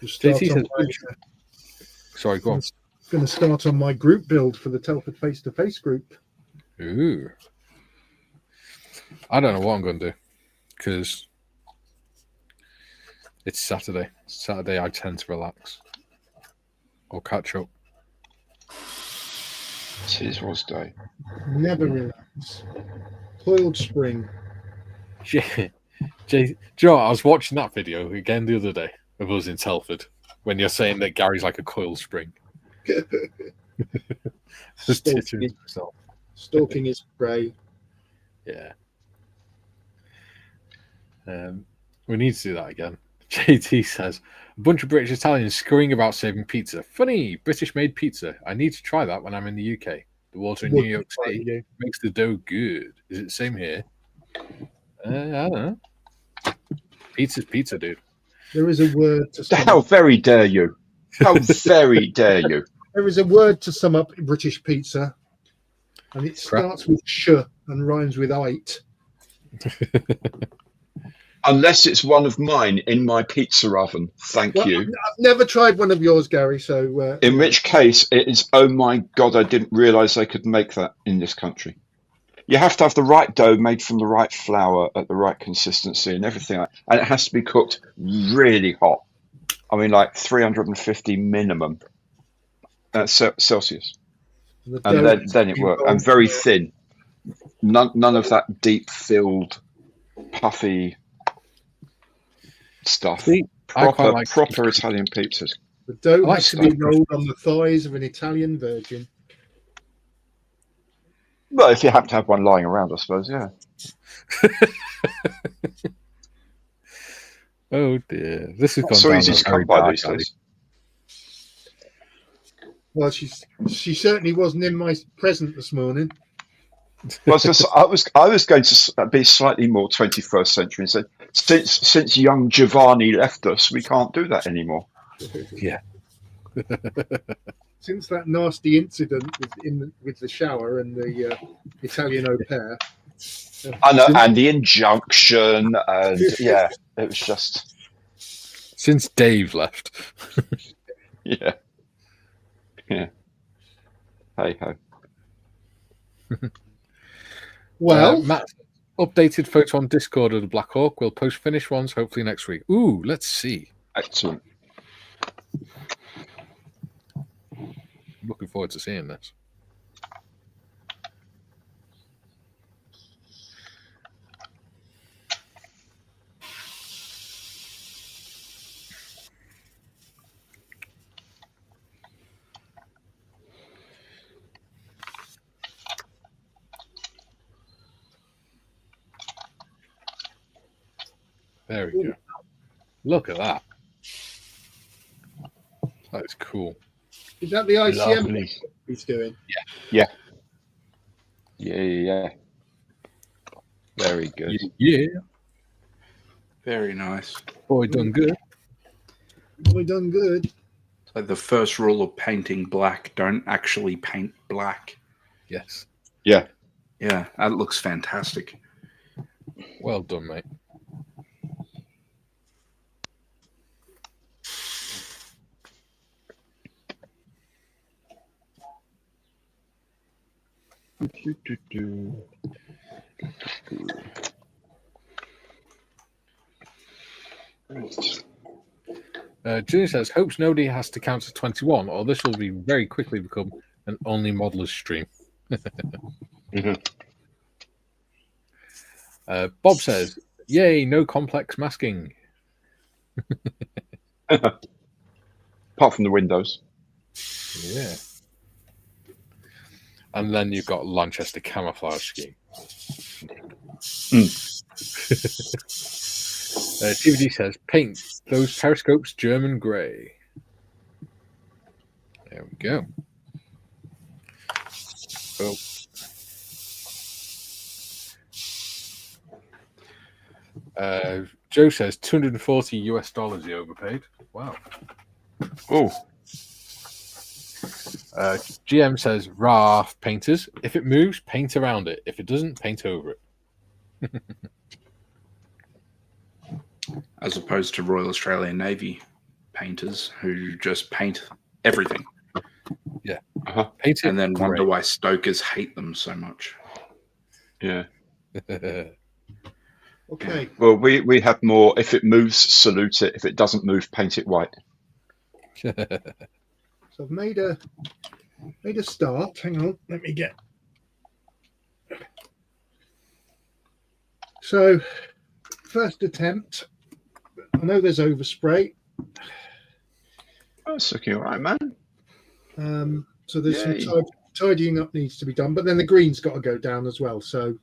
JT says, sorry, go on. I'm going to start on my group build for the Telford face-to-face group. Ooh. I don't know what I'm going to do because it's Saturday. Saturday, I tend to relax or catch up. Tis was day. Never relax. Coiled spring. Joe, I was watching that video again the other day of us in Telford when you're saying that Gary's like a coiled spring. Stalking his prey. Yeah. We need to do that again. JT says, a bunch of British Italians scurrying about saving pizza. Funny, British-made pizza. I need to try that when I'm in the UK. The water in New York City makes the dough good. Is it the same here? I don't know. Pizza's pizza, dude. There is a word to sum How very dare you? How very dare you? There is a word to sum up British pizza, and it starts with sh and rhymes with ite. Unless it's one of mine in my pizza oven. Thank you. I've never tried one of yours, Gary. So, in which case, it is. Oh my God! I didn't realise they could make that in this country. You have to have the right dough made from the right flour at the right consistency and everything, and it has to be cooked really hot. I mean, like 350 minimum Celsius, and then it works. And very thin. None of that deep-filled, puffy stuff. See, proper Italian pizzas. The dough has to be rolled on the thighs of an Italian virgin. Well, if you happen to have one lying around, I suppose, yeah. Oh dear, this has gone so down easy to come by these days. Well, she certainly wasn't in my present this morning. Well, I was going to be slightly more 21st century and say, since young Giovanni left us, we can't do that anymore. Yeah. Since that nasty incident with the shower and the Italian au pair. I know, and the injunction, and yeah, it was just... Since Dave left. Yeah. Yeah. Hey-ho. Well, Matt, updated photo on Discord of the Black Hawk. We'll post finished ones hopefully next week. Ooh, let's see. Excellent. Looking forward to seeing this. There we go. Look at that. That is cool. Is that the ICM he's doing? Yeah. Yeah. Very good. Yeah. Very nice. Boy, done good. Boy, done good. So the first rule of painting black: don't actually paint black. Yes. Yeah. Yeah, that looks fantastic. Well done, mate. Junior says, hopes nobody has to count to 21, or this will be very quickly become an only modelers stream. Bob says, yay, no complex masking. Apart from the windows. Yeah. And then you've got Lanchester camouflage scheme. TVD says, paint those periscopes German grey. There we go. Oh. Joe says $240 US he overpaid. Wow. Oh. GM says, rah, painters. If it moves, paint around it. If it doesn't, paint over it. As opposed to Royal Australian Navy painters who just paint everything. Yeah. Paint it and then wonder why stokers hate them so much. Yeah. Okay. Well, we have more. If it moves, salute it. If it doesn't move, paint it white. So I've made a start. Hang on, let me get. So first attempt. I know there's overspray. Oh, it's looking all right, man. So there's some tidying up needs to be done, but then the green's got to go down as well. So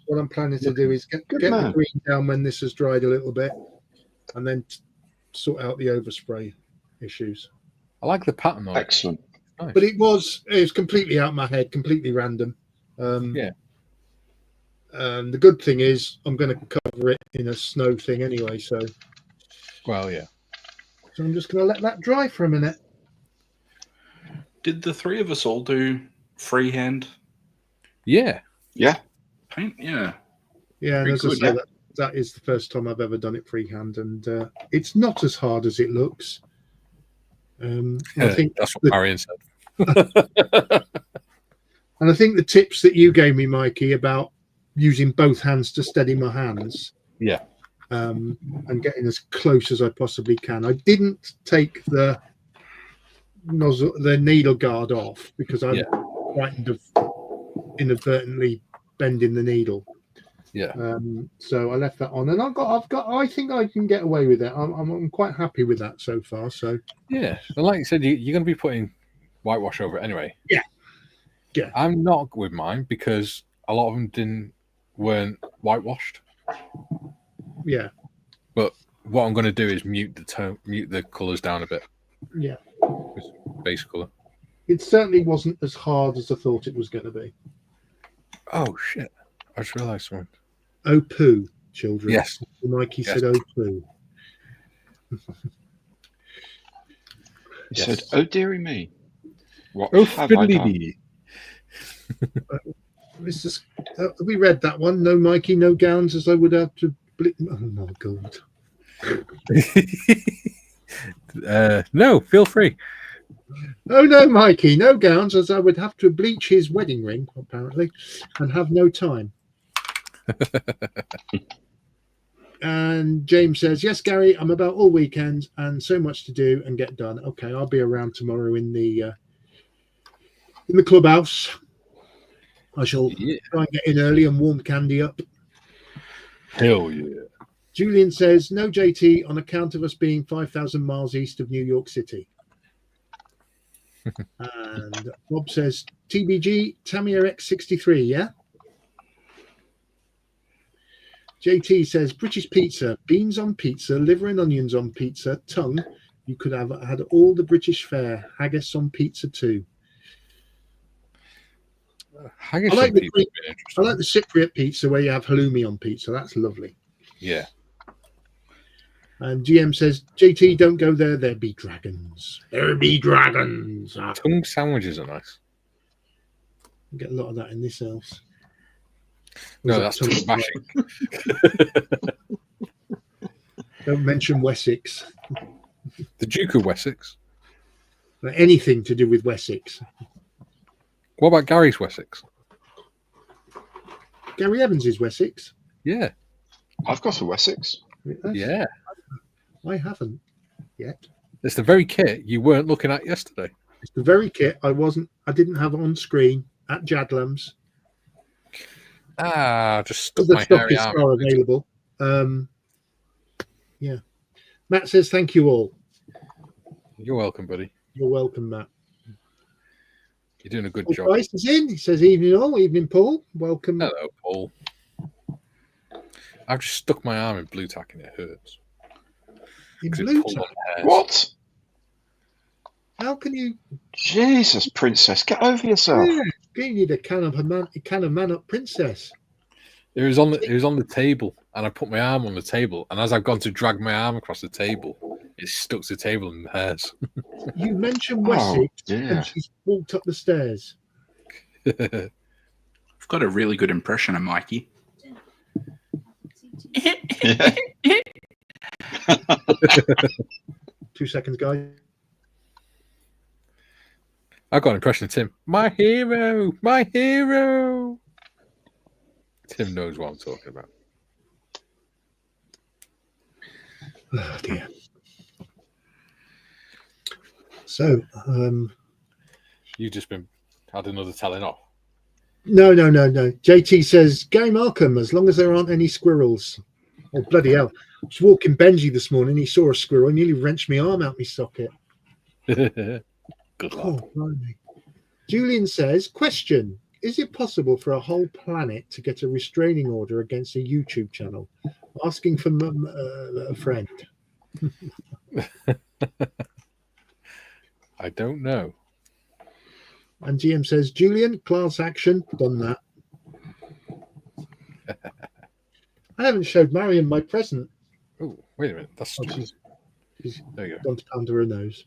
what I'm planning to do is get the green down when this has dried a little bit, and then sort out the overspray issues. I like the pattern on it. Excellent. Nice. But it was completely out of my head, completely random. And the good thing is I'm going to cover it in a snow thing anyway. So, well, yeah. So I'm just going to let that dry for a minute. Did the three of us all do freehand? Yeah. Yeah. Paint? Yeah. Yeah, and as I say, that is the first time I've ever done it freehand, and it's not as hard as it looks. I think that's what Marion said. And I think the tips that you gave me, Mikey, about using both hands to steady my hands, and getting as close as I possibly can. I didn't take the needle guard off because I'm frightened of inadvertently bending the needle. Yeah. So I left that on, and I think I can get away with it. I'm quite happy with that so far. So yeah, and like you said, you're going to be putting whitewash over it anyway. Yeah. I'm not with mine because a lot of them weren't whitewashed. Yeah. But what I'm going to do is mute the colours down a bit. Yeah. Base colour. It certainly wasn't as hard as I thought it was going to be. Oh shit! I just realised something. Oh poo, children. Yes. Mikey said oh poo. He said, oh dearie me. What have I done? We read that one. No Mikey, no gowns, as I would have to. Oh my god. No, feel free. Oh no, Mikey, no gowns, as I would have to bleach his wedding ring, apparently, and have no time. And James says, yes, Gary, I'm about all weekend and so much to do and get done. Okay, I'll be around tomorrow in the clubhouse. I shall try and get in early and warm Candy up. Hell yeah. Julian says, no JT on account of us being 5,000 miles east of New York City. And Bob says, TBG, Tamiya X63, yeah? JT says, British pizza, beans on pizza, liver and onions on pizza, tongue. You could have had all the British fare. Haggis on pizza too. Haggis I like and the pizza. I like the Cypriot pizza where you have halloumi on pizza. That's lovely. Yeah. And GM says, JT, don't go there. There be dragons. There be dragons. Tongue sandwiches are nice. You get a lot of that in this house. No, that's tongue bashing. Don't mention Wessex. The Duke of Wessex. Anything to do with Wessex. What about Gary's Wessex? Gary Evans is Wessex. Yeah. I've got a Wessex. Yeah. I haven't yet. It's the very kit you weren't looking at yesterday. It's the very kit I didn't have on screen at Jadlam's. Just stuck The my stock hairy is arm. still available. Yeah. Matt says, thank you all. You're welcome, buddy. You're welcome, Matt. You're doing a good Paul job. Price is in. He says, evening all. Evening, Paul. Welcome. Hello, Paul. I've just stuck my arm in blue tack and it hurts. In 'Cause it blue pulled tack? on the hairs. What? How can you? Jesus, princess, get over yourself. Yeah, you need a can of man up princess. It was on the table, and I put my arm on the table, and as I've gone to drag my arm across the table, it stuck to the table and the hairs. You mentioned Wessex, yeah. and she's walked up the stairs. I've got a really good impression of Mikey. Yeah. 2 seconds, guys. I got an impression of Tim. My hero, my hero. Tim knows what I'm talking about. Oh dear. So, You've just had another telling off. no. JT says, Gary Markham, as long as there aren't any squirrels. Oh, bloody hell. I was walking Benji this morning. He saw a squirrel and nearly wrenched my arm out my socket. Good luck. Oh, blimey. Julian says, question. Is it possible for a whole planet to get a restraining order against a YouTube channel? Asking for a friend. I don't know. And GM says, Julian, class action, done that. I haven't showed Marion my present. Oh, wait a minute. That's She's there you go. gone to pound her nose.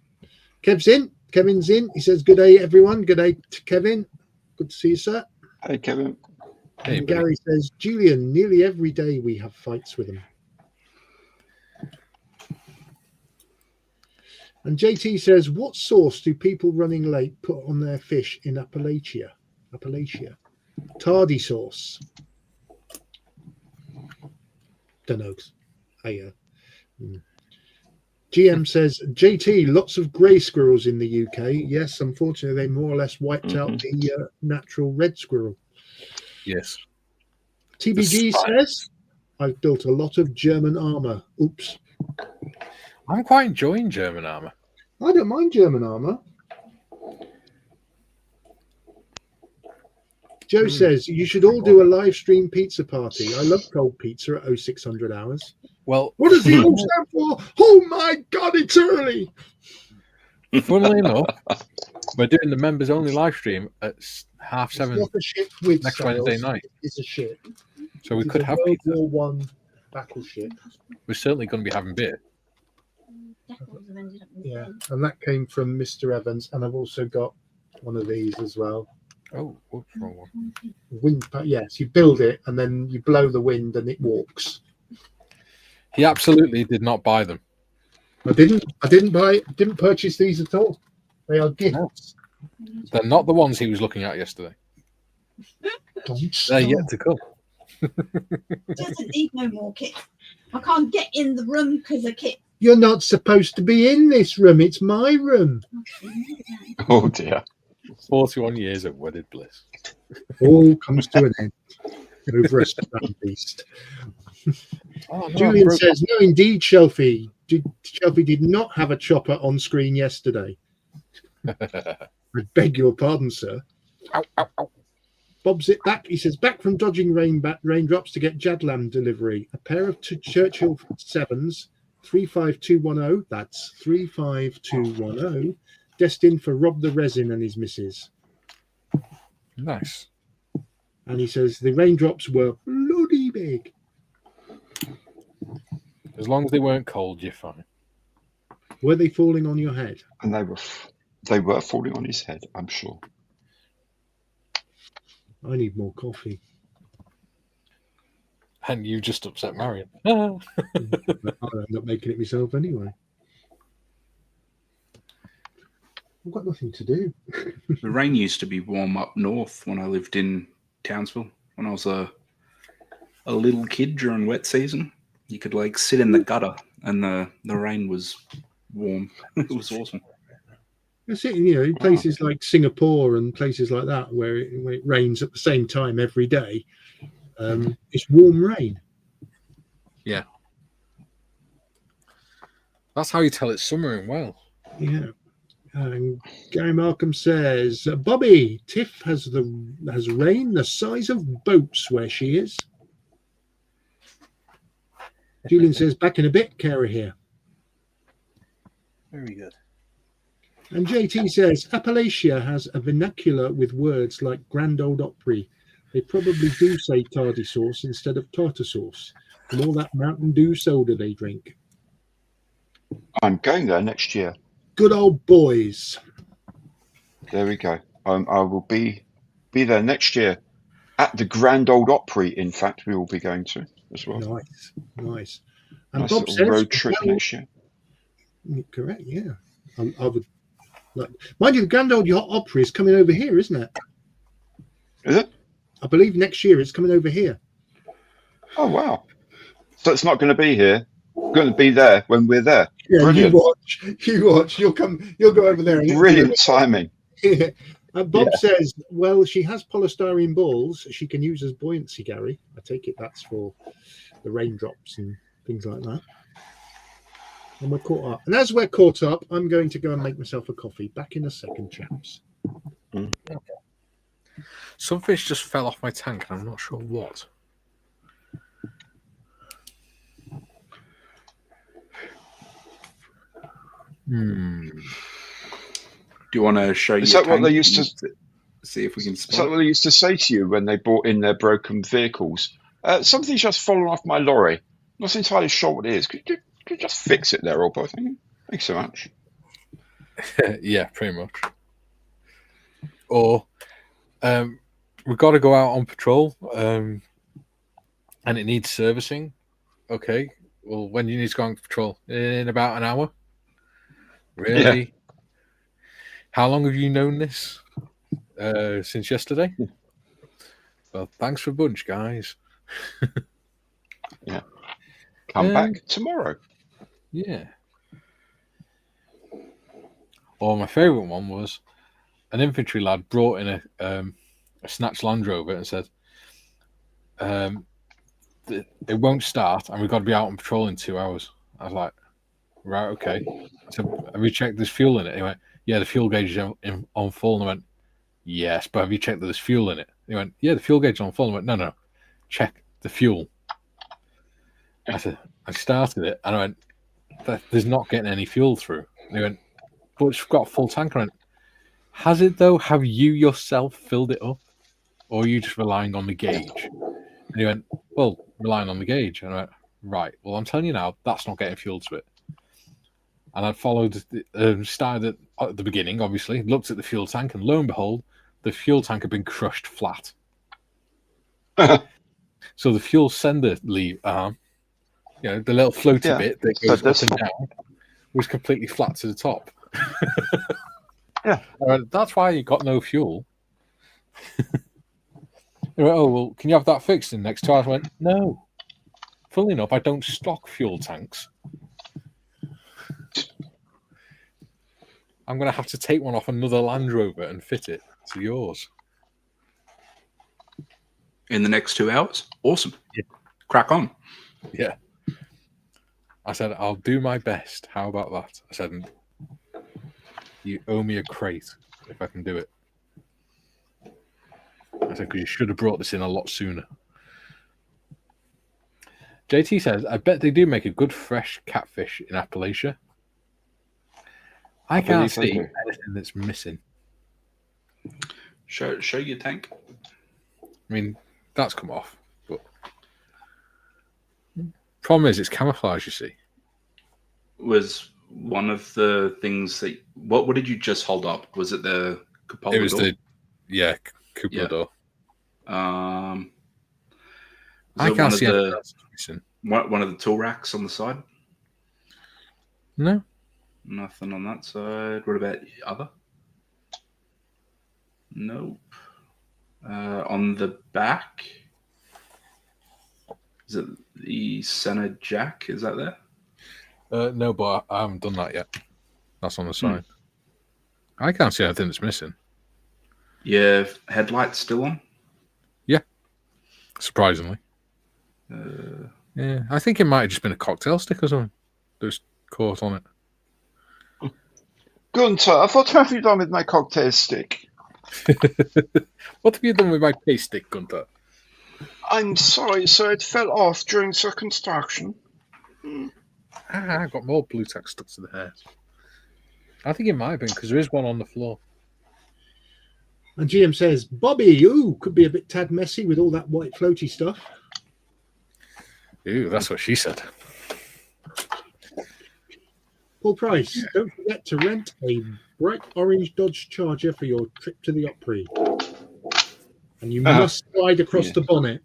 Kevin's in. He says, good day, everyone. Good day to Kevin. Good to see you, sir. Hey, Kevin. Hey, And buddy. Gary says, Julian, nearly every day we have fights with him. And JT says, what sauce do people running late put on their fish in Appalachia? Tardy sauce. Don't know. GM says, JT, lots of grey squirrels in the UK. Yes, unfortunately, they more or less wiped out the natural red squirrel. Yes. TBG says, I've built a lot of German armour. Oops. I'm quite enjoying German armour. I don't mind German armour. Joe says, you should all do a live stream pizza party. I love cold pizza at 0600 hours. Well, What does the O stand for? Oh my God, it's early. funnily enough, we're doing the members only live stream at 7:30 It's not a ship with next sails. Wednesday night. It's a ship. So we It's could a have World pizza. War I battleship. We're certainly going to be having beer. Yeah, and that came from Mr. Evans, and I've also got one of these as well. Oh, whoops, wrong one. Wind, yes, you build it and then you blow the wind and it walks. He absolutely did not buy them. I didn't purchase these at all. They are gifts. They're not the ones he was looking at yesterday. Don't They're stop. yet to come. Doesn't need no more kit. I can't get in the room because of kit. You're not supposed to be in this room. It's my room. Oh, dear. 41 years of wedded bliss. All comes to an end over a stone beast. Oh, no, Julian I broke- says, no, indeed, Shelfie. Shelfie did not have a chopper on screen yesterday. I beg your pardon, sir. Ow, ow, ow. Bob's it back. He says, back from dodging raindrops to get Jadlam delivery. A pair of Churchill 7s, 35210. That's 35210. Destined for Rob the Resin and his missus. Nice. And he says the raindrops were bloody big. As long as they weren't cold, you're fine. Were they falling on your head? And they were falling on his head, I'm sure. I need more coffee. And you just upset Marion. I'll end up making it myself anyway. I've got nothing to do. The rain used to be warm up north when I lived in Townsville. When I was a little kid during wet season, you could like sit in the gutter and the rain was warm. It was awesome. That's it, in places like Singapore and places like that where it rains at the same time every day. It's warm rain. Yeah. That's how you tell it's summer in Wales. Yeah. And Gary Markham says, Bobby, Tiff has rain the size of boats where she is. Julian says, back in a bit, Kara here. Very good. And JT says, Appalachia has a vernacular with words like Grand Old Opry. They probably do say tardy sauce instead of tartar sauce. And all that Mountain Dew soda they drink. I'm going there next year. Good old boys. There we go. I will be there next year at the Grand Old Opry. In fact, we will be going to as well. Nice. And Nice Bob little says, road trip next year. Correct, yeah. I would like, mind you, the Grand Old Opry is coming over here, isn't it? Is it? I believe next year it's coming over here. Oh wow! So it's not going to be here. It's going to be there when we're there. Yeah, Brilliant. You watch. You'll go over there. And Brilliant timing. Yeah. Bob says, well, she has polystyrene balls she can use as buoyancy, Gary. I take it that's for the raindrops and things like that. And we're caught up. And as we're caught up, I'm going to go and make myself a coffee. Back in a second, chaps. Okay. Some fish just fell off my tank, and I'm not sure what. Do you want to show you? Is that what they used to see if we can spot? Is that what they used to say to you when they brought in their broken vehicles? Something's just fallen off my lorry. I'm not entirely sure what it is. Could you just fix it there, old boy? Thanks so much. Yeah, pretty much. Or we've got to go out on patrol and it needs servicing. Okay, well, when do you need to go on patrol? In about an hour? Really? Yeah. How long have you known this? Since yesterday? Well, thanks for a bunch, guys. Yeah. Come back tomorrow. Yeah. Or my favourite one was an infantry lad brought in a snatched Land Rover and said, it won't start and we've got to be out on patrol in 2 hours. I was like, right, okay. I said, have you checked there's fuel in it? He went, yeah, the fuel gauge is on full. And I went, yes, but have you checked that there's fuel in it? He went, yeah, the fuel gauge is on full. And I went, no, check the fuel. I said, I started it and I went, there's not getting any fuel through. And he went, but it's got a full tank. I went, has it though? Have you yourself filled it up? Or are you just relying on the gauge? And he went, well, relying on the gauge. And I went, right, well, I'm telling you now, that's not getting fuel to it. And I followed, started at the beginning, obviously, looked at the fuel tank, and lo and behold, the fuel tank had been crushed flat. So the fuel sender lead arm, the little floaty bit that goes up and down, was completely flat to the top. Yeah. That's why you got no fuel. They went, oh, well, can you have that fixed in the next 2 hours? I went, no. Funnily enough, I don't stock fuel tanks. I'm going to have to take one off another Land Rover and fit it to yours. In the next 2 hours? Awesome. Yeah. Crack on. Yeah. I said, I'll do my best. How about that? I said, you owe me a crate if I can do it. I said, because you should have brought this in a lot sooner. JT says, I bet they do make a good fresh catfish in Appalachia. I can't see anything that's missing. Show your tank. I mean, that's come off, but problem is it's camouflage. You see, Was one of the things that what did you just hold up? Was it the cupola it was door? cupola door. Was I it can't see anything else missing. one of the tool racks on the side? No, Nothing on that side. What about the other? Nope. On the back, is it the center jack? Is that there? no, but I haven't done that yet. That's on the side. I can't see anything that's missing. Yeah, headlights still on? Yeah, surprisingly. Yeah, I think it might have just been a cocktail stick or something that was caught on it. Gunter, what have you done with my cocktail stick? What have you done with my paste stick, Gunter? I'm sorry, sir. It fell off during the construction. I got more blue tack stuck to the hair. I think it might have been because there is one on the floor. And GM says, Bobby, could be a bit tad messy with all that white floaty stuff. Ooh, that's what she said. Paul Price, don't forget to rent a bright orange Dodge Charger for your trip to the Opry. And you must slide across the bonnet.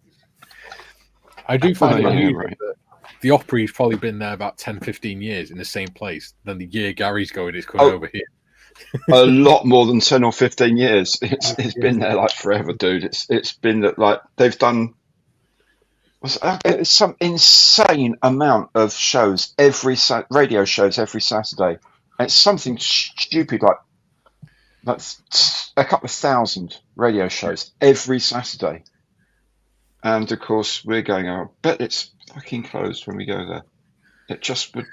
I do find it unusual that the Opry's probably been there about 10, 15 years in the same place. Then the year Gary's going, it's coming over here. A lot more than 10 or 15 years. It's been there like forever, dude. It's been like they've done some insane amount of shows radio shows every Saturday. And it's something stupid like a couple of thousand radio shows every Saturday. And of course we're going, I bet it's fucking closed when we go there. It just would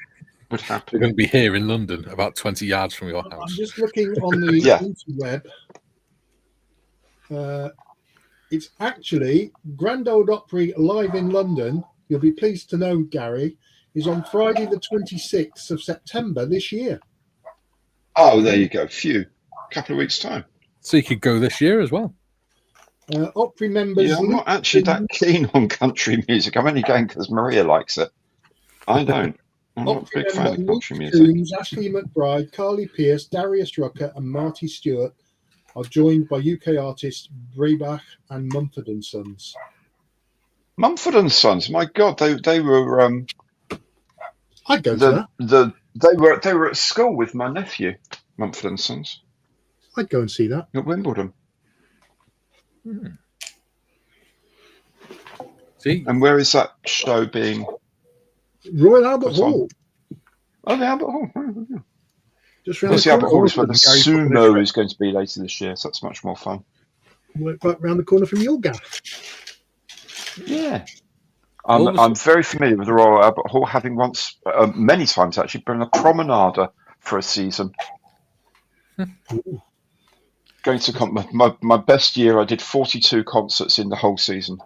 happen. We're going to be here in London, about 20 yards from your house. I'm just looking on the interweb. It's actually Grand Old Opry live in London. You'll be pleased to know, Gary, is on Friday the 26th of September this year. Oh, there you go. Couple of weeks' time. So you could go this year as well. Opry members... Yeah, I'm not actually that keen on country music. I'm only going because Maria likes it. I don't. I'm not a big fan of country music. Coombs, Ashley McBride, Carly Pierce, Darius Rucker and Marty Stewart are joined by UK artists Breabach and Mumford and Sons. Mumford and Sons, my God, they were. I'd go to that. They were at school with my nephew, Mumford and Sons. I'd go and see that at Wimbledon. See, and where is that show being? Royal Albert Hall. Oh, the Albert Hall. Just round the Albert Hall is where the sumo is going to be later this year, so that's much more fun. Right round the corner from your gaff. Yeah. I'm very familiar with the Royal Albert Hall, having once, many times actually, been a promenader for a season. Going to my best year, I did 42 concerts in the whole season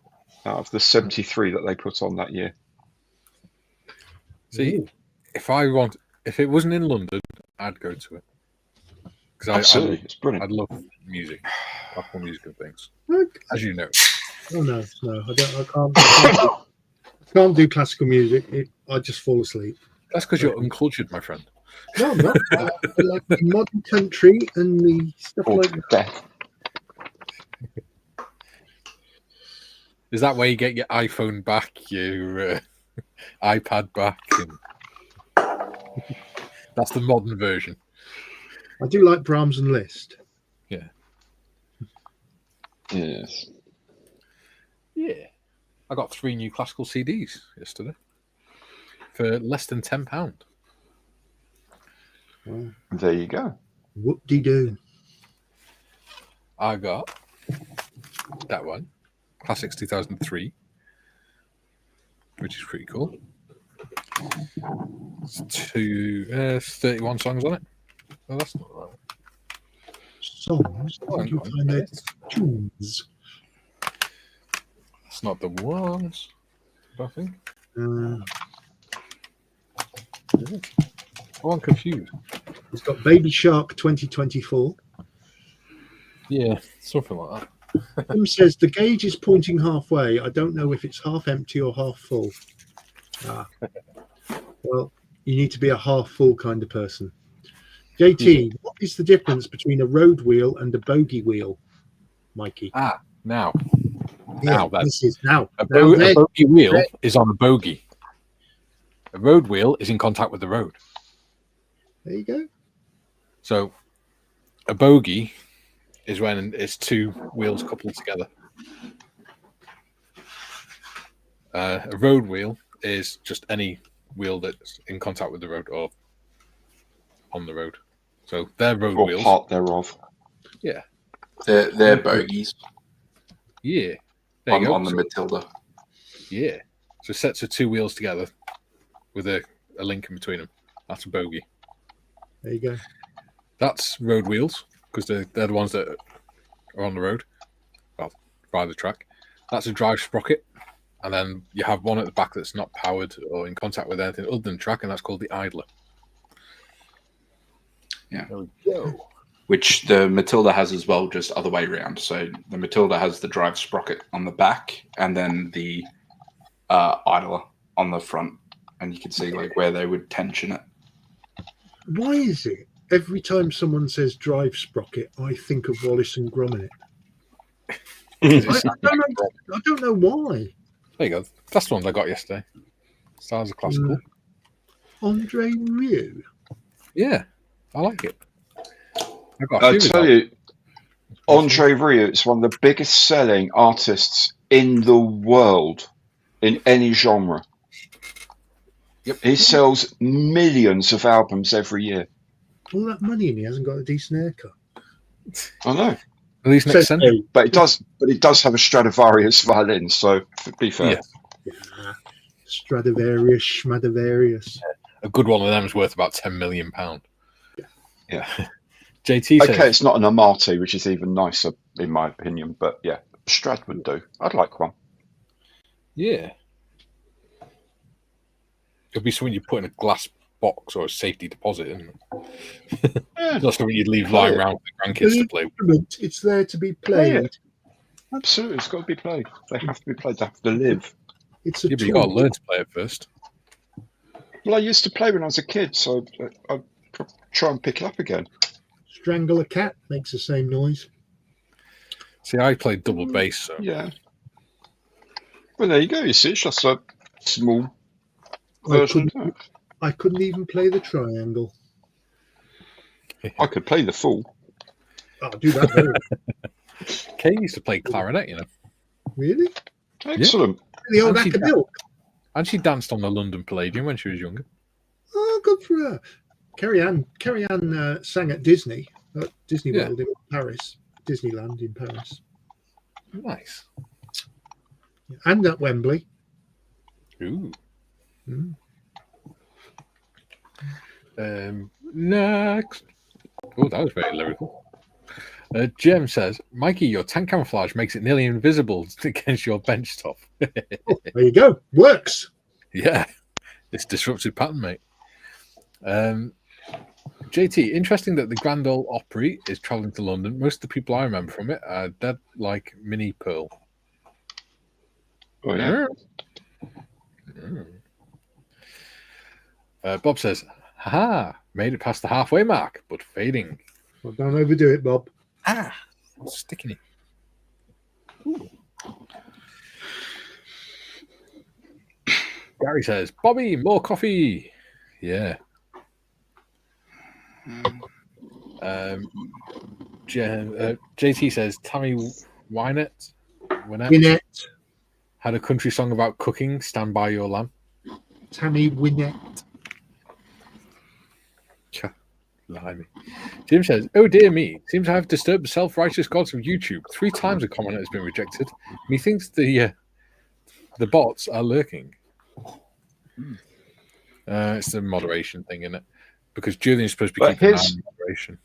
out of the 73 that they put on that year. See, if it wasn't in London, I'd go to it. Absolutely, it's brilliant. I'd love music, classical music and things, as you know. Oh no, I can't do classical music. I just fall asleep. That's because you're uncultured, my friend. No, I'm not. I like the modern country and the stuff like that. Is that where you get your iPhone back, your iPad back? That's the modern version. I do like Brahms and Liszt. Yeah. Yes. Yeah. I got 3 new classical CDs yesterday for less than £10. Well, there you go. Whoop-de-doo. I got that one, Classics 2003, which is pretty cool. It's 31 songs on it. Well, that's not right. Songs? What do you find that? Tunes. That's not the ones, I think. Oh, I'm confused. It's got Baby Shark 2024. Yeah, something like that. Tim says the gauge is pointing halfway. I don't know if it's half empty or half full. Well, you need to be a half full kind of person. JT, what is the difference between a road wheel and a bogey wheel, Mikey? Now Yeah, this is now. A bogey wheel is on a bogey. A road wheel is in contact with the road. There you go. So a bogey is when it's two wheels coupled together. A road wheel is just any wheel that's in contact with the road or on the road. So they're road wheels. Or part thereof. Yeah. They're bogies. Yeah. On the Matilda. Yeah. So sets of two wheels together with a link in between them. That's a bogey. There you go. That's road wheels because they're the ones that are on the road, well, by the track. That's a drive sprocket. And then you have one at the back that's not powered or in contact with anything other than track, and that's called the idler. Yeah. There we go. Which the Matilda has as well, just other way around. So the Matilda has the drive sprocket on the back and then the idler on the front. And you can see like where they would tension it. Why is it every time someone says drive sprocket, I think of Wallace and Gromit? I don't know why. There you go. That's the ones I got yesterday. Stars of Classical. Andre Rieu. Yeah, I like it. I tell you, Andre Rieu is one of the biggest selling artists in the world in any genre. Yep. He sells millions of albums every year. All that money and he hasn't got a decent haircut. I know. At least next century. But it does have a Stradivarius violin, so to be fair. Yeah. Stradivarius, Schmadivarius. A good one of them is worth about £10 million. Yeah. JT says, okay, it's not an Amati, which is even nicer in my opinion, but yeah, Strad would do. I'd like one. Yeah. It'd be something you put in a glass box or a safety deposit, isn't it? Yeah. Not something you'd leave lying around for the grandkids to play with. It's there to be played. Absolutely, it's got to be played. They have to be played. They have to live. It's a Yeah, but you've got to learn to play it first. Well, I used to play when I was a kid, so I'd try and pick it up again. Strangle a cat makes the same noise. See, I played double bass, so Yeah. Well, there you go. You see, it's just a small version. I couldn't even play the triangle. I could play the full. I'll do that very well. Kay used to play clarinet, you know. Really? Excellent. The old academic. And she danced on the London Palladium when she was younger. Oh, good for her. Carrie Ann sang at Disney World in Paris, Disneyland in Paris. Nice. And at Wembley. Ooh. Mm. Next. Oh, that was very lyrical. Jim says, Mikey, your tank camouflage makes it nearly invisible against your bench top. Oh, there you go. Works. Yeah. It's disrupted pattern, mate. JT, interesting that the Grand Ole Opry is travelling to London. Most of the people I remember from it are dead like Mini Pearl. Oh, yeah. Bob says, haha, made it past the halfway mark, but fading. Well, don't overdo it, Bob. Sticking it. Ooh. Gary says, Bobby, more coffee. Yeah. JT says, Tammy Wynette had a country song about cooking, Stand By Your Lamb. Tammy Wynette. Blimey. Jim says, oh dear me, seems I have disturbed the self-righteous gods of YouTube. 3 times a comment has been rejected. Methinks the bots are lurking. It's the moderation thing, isn't it? Because Julian's supposed to be keeping an eye on moderation.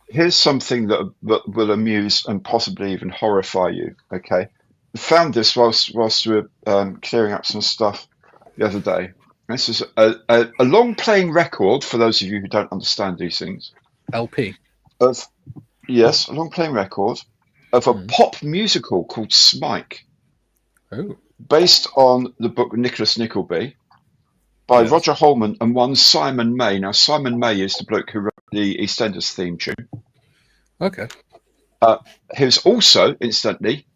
Here's something that will amuse and possibly even horrify you, okay? I found this whilst we were clearing up some stuff the other day. This is a long playing record, for those of you who don't understand these things. LP? Yes, a long playing record of a pop musical called Smike, based on the book Nicholas Nickleby by Roger Holman and one Simon May. Now, Simon May is the bloke who wrote the EastEnders theme tune. Okay. He was also, incidentally,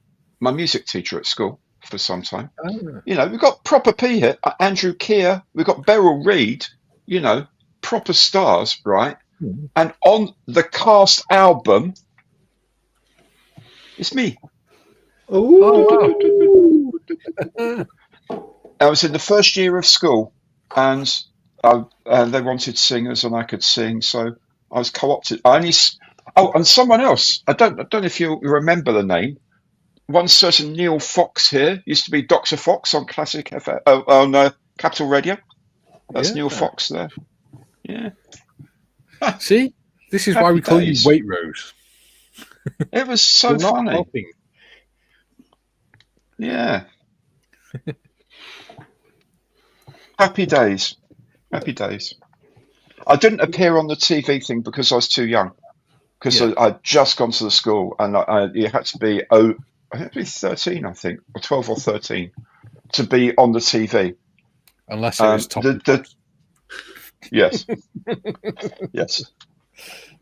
my music teacher at school for some time. Oh. You know, we've got proper P here. Andrew Keir, we've got Beryl Reid, you know, proper stars, right? And on the cast album, it's me. Oh, I was in the first year of school, and they wanted singers, and I could sing, so I was co-opted. And someone else. I don't know if you remember the name. One certain Neil Fox here used to be Dr. Fox on Classic FM, on Capital Radio. That's Neil Fox there. Yeah. See, this is why we call you Waitrose. It was so funny. Yeah. Happy days. Happy days. I didn't appear on the TV thing because I was too young. Because I'd just gone to the school, and you had to be 13, I think, or 12 or 13, to be on the TV. Unless it was top. Yes. Yes.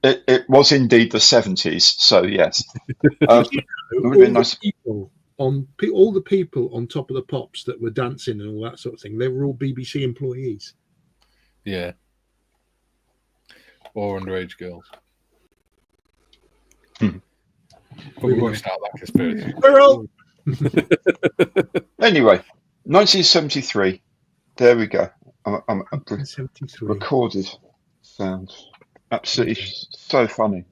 It was indeed the 70s, so yes. It would have been nice. All the people on Top of the Pops that were dancing and all that sort of thing, they were all BBC employees. Yeah. Or underage girls. But we won't start that conspiracy. Anyway, 1973. There we go. I'm 73. recorded sound. Absolutely so funny.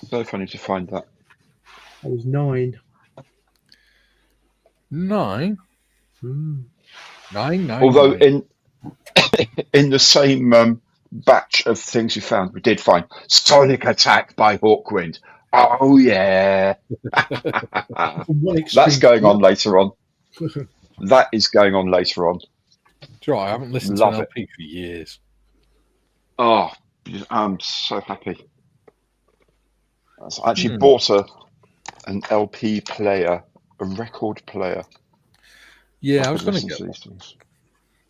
So funny to find that. I was 9. 9? 9. Although in the same batch of things we found, we did find Sonic Attack by Hawkwind. Oh yeah. That's going on later on. That is going on later on. Sure, I haven't listened to an LP for years. Oh, I'm so happy. I actually bought an LP player, a record player. Yeah, I was going to get these things.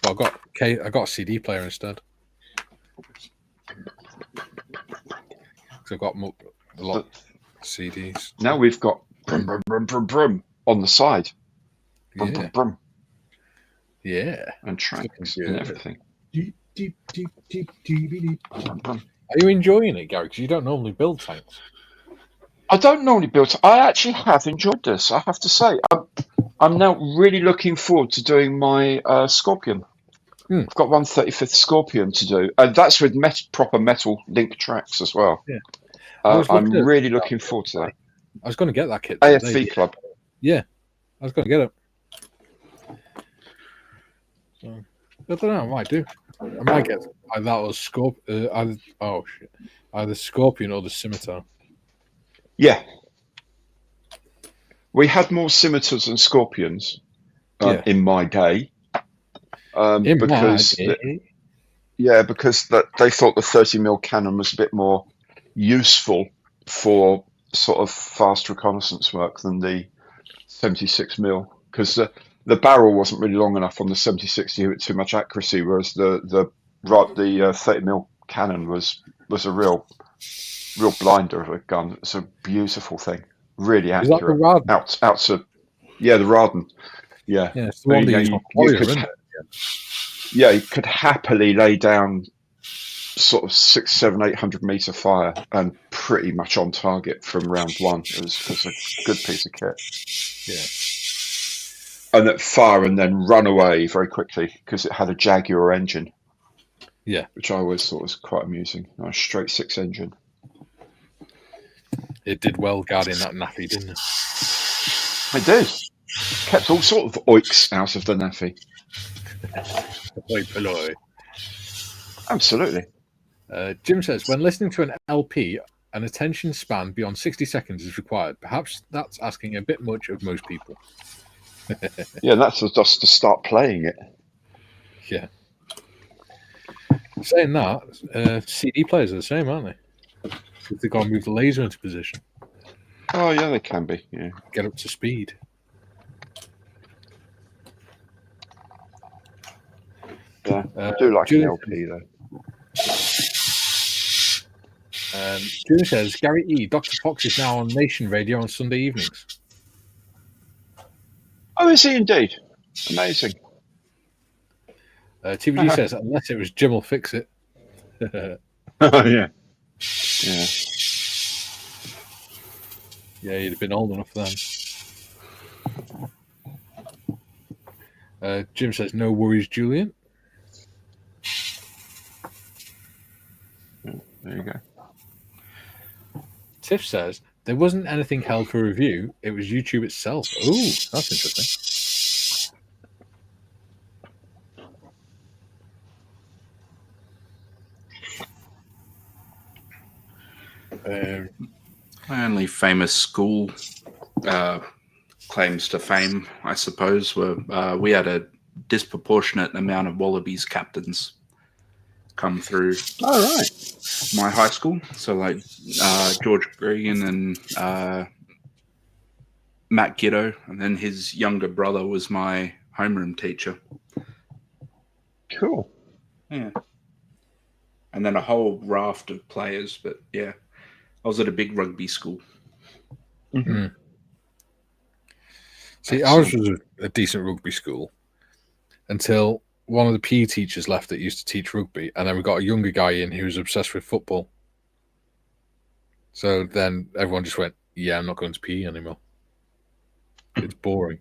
But I got a CD player instead. So I've got a lot of CDs. Now we've got brum, brum, brum, brum, brum on the side. Brum, brum, brum. Yeah. And tracks and everything. Are you enjoying it, Gary? Because you don't normally build tanks. I don't normally build. I actually have enjoyed this, I have to say. I'm now really looking forward to doing my Scorpion. I've got 1/35 Scorpion to do. And that's with proper metal link tracks as well. Yeah. I'm really looking forward to that. I was going to get that kit. AFV Club. Yeah, I was going to get it. So, I don't know. I might do. I might get that or Scorpion. Either Scorpion or the Scimitar. Yeah. We had more Scimitars than Scorpions in my day. Because they thought the 30mm cannon was a bit more useful for sort of fast reconnaissance work than the 76mm, because the barrel wasn't really long enough on the 76 to give it too much accuracy, whereas the 30mm cannon was a real blinder of a gun. It's a beautiful thing, really accurate. Is that the Raden? Out to the Raden. Yeah, it's the one you could happily lay down sort of 600, 700, 800 meter fire and pretty much on target from round one. It was a good piece of kit. Yeah, and that fire and then run away very quickly because it had a Jaguar engine. Yeah, which I always thought was quite amusing. A straight 6 engine. It did well guarding that naffy, didn't it? It did. Kept all sort of oiks out of the naffy. Absolutely. Jim says, when listening to an LP, an attention span beyond 60 seconds is required. Perhaps that's asking a bit much of most people. Yeah, that's just to start playing it. Yeah. Saying that, CD players are the same, aren't they? They've got to move the laser into position. Oh yeah, they can be. Yeah. Get up to speed. Yeah. I do like an LP though. Julie says, Gary E. Dr. Fox is now on Nation Radio on Sunday evenings. Oh, is he indeed? Amazing. TVG says, unless it was Jim will fix it. Oh, yeah. Yeah. Yeah, he'd have been old enough then. Jim says, no worries, Julian. There you go. Tiff says, there wasn't anything held for review. It was YouTube itself. Ooh, that's interesting. My only famous school claims to fame, I suppose, were we had a disproportionate amount of Wallabies captains come through my high school. So like George Gregan and Matt Giddo, and then his younger brother was my homeroom teacher. Cool. Yeah. And then a whole raft of players, but yeah, I was at a big rugby school. Mm-hmm. See, ours was a decent rugby school until one of the PE teachers left that used to teach rugby, and then we got a younger guy in who was obsessed with football. So then everyone just went, yeah, I'm not going to PE anymore. It's boring.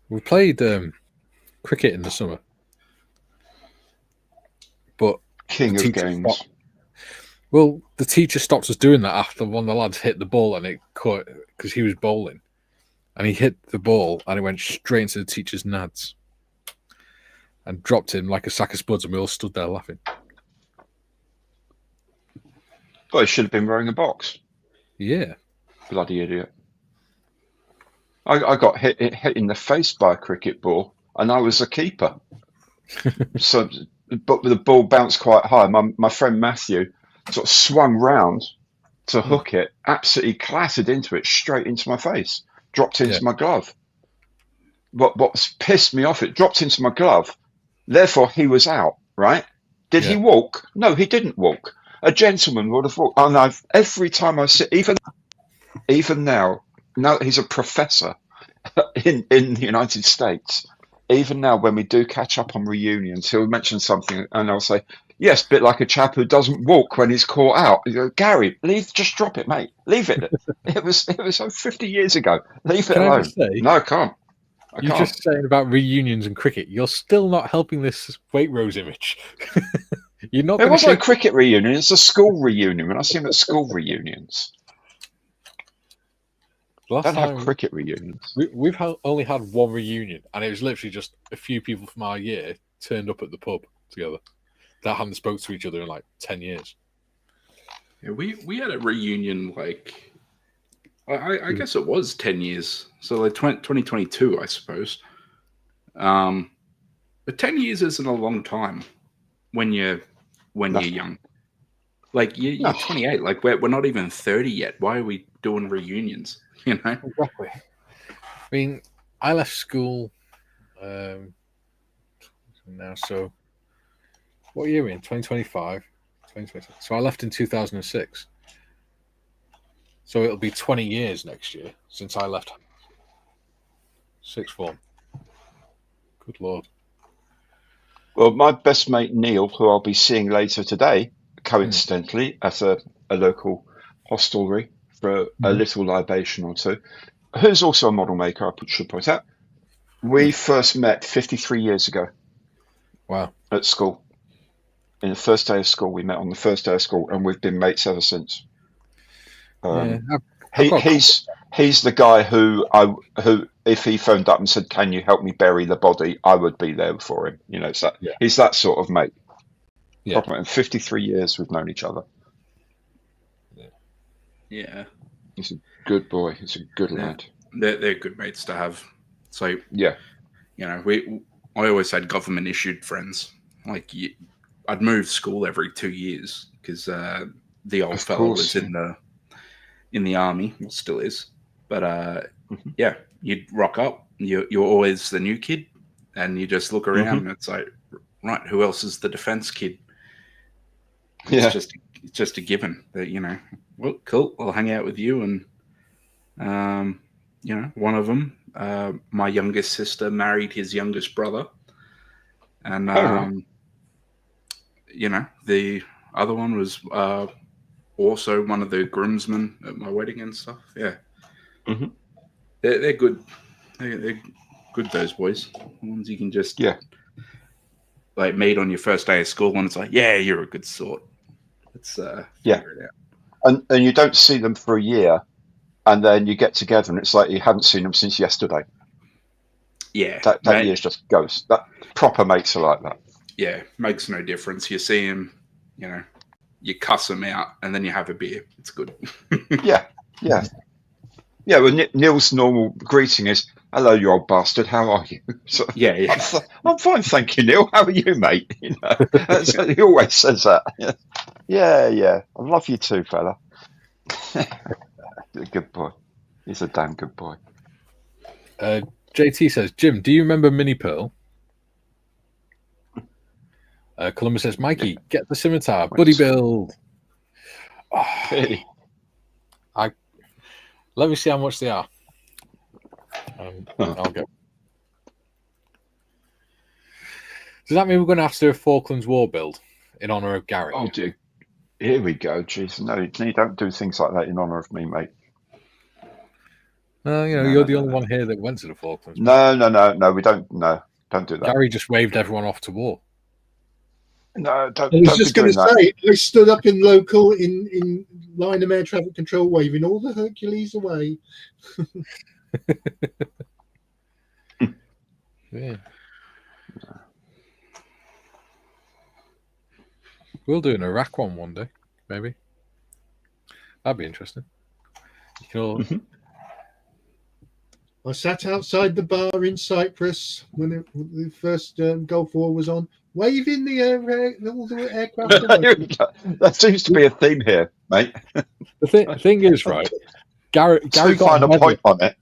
We played cricket in the summer, but King of games. Well, the teacher stopped us doing that after one of the lads hit the ball and it caught because he was bowling, and he hit the ball and it went straight into the teacher's nads and dropped him like a sack of spuds, and we all stood there laughing. Well, he should have been wearing a box. Yeah, bloody idiot. I got hit in the face by a cricket ball, and I was a keeper. So, but the ball bounced quite high. My friend Matthew sort of swung round to hook it, absolutely clattered into it, straight into my face, dropped into my glove. What pissed me off, it dropped into my glove, therefore he was out, right? Did he walk? No, he didn't walk. A gentleman would have walked. And every time I sit, even now he's a professor in the United States. Even now, when we do catch up on reunions, he'll mention something, and I'll say, "Yes, bit like a chap who doesn't walk when he's caught out." You go, Gary, just drop it, mate. Leave it. It was 50 years ago. Leave it alone. No, I can't. You're just saying about reunions and cricket. You're still not helping this Waitrose image. You're not. It wasn't a cricket reunion. It's a school reunion. When I see him at school reunions. Don't have cricket reunions. We've only had one reunion, and it was literally just a few people from our year turned up at the pub together that hadn't spoke to each other in like 10 years. Yeah, we had a reunion like I guess it was 10 years, so like 2022, I suppose. But 10 years isn't a long time when you're young. Like you're 28. Like we're not even 30 yet. Why are we doing reunions? You know? Exactly. I mean, I left school now. So, what year are we in? 2025, 2026. So I left in 2006. So it'll be 20 years next year since I left sixth form. Good Lord. Well, my best mate Neil, who I'll be seeing later today, coincidentally at a local hostelry for a little libation or two, who's also a model maker, I should point out. We first met 53 years ago. Wow. At school. In the first day of school. We met on the first day of school, and we've been mates ever since. He's the guy who if he phoned up and said, "Can you help me bury the body?" I would be there for him. You know, he's that sort of mate. Yeah. And 53 years we've known each other. Yeah. He's a good boy. He's a good lad. They're good mates to have. So yeah, you know, I always had government issued friends. Like I'd move school every 2 years because the old Of fellow course, was yeah. in the army, well, still is. But yeah, you'd rock up. You're always the new kid, and you just look around, and it's like, right, who else is the defense kid? It's just a given that, you know, well, cool, I'll hang out with you. And you know, one of them, my youngest sister married his youngest brother, and you know, the other one was also one of the groomsmen at my wedding and stuff. Yeah, they're good. They're good, those boys. The ones you can just like meet on your first day of school, and it's like, yeah, you're a good sort. Let's figure it out. And you don't see them for a year, and then you get together, and it's like you haven't seen them since yesterday. Yeah, that year just goes. That proper mates are like that. Yeah, makes no difference. You see him, you know, you cuss him out, and then you have a beer. It's good. Yeah. Well, Neil's normal greeting is, "Hello, you old bastard. How are you?" So, yeah. I'm fine, thank you, Neil. How are you, mate? You know, he always says that. Yeah. I love you too, fella. Good boy. He's a damn good boy. JT says, Jim, do you remember Mini Pearl? Columbus says, Mikey, get the scimitar, buddy build. Hey. Let me see how much they are. I'll go. Does that mean we're going to have to do a Falklands War build in honor of Gary? Oh, dear. Here we go. Jeez, no, you don't do things like that in honor of me, mate. You know, you're the only one here that went to the Falklands. No, we don't. No, don't do that. Gary just waved everyone off to war. No, don't. I was just going to say, I stood up in local in line of air traffic control, waving all the Hercules away. Yeah. We'll do an Iraq one day, maybe. That'd be interesting. You can all... I sat outside the bar in Cyprus when the first Gulf War was on, waving all the aircraft away. That seems to be a theme here, mate. The thing is, right, Gary got a point on it.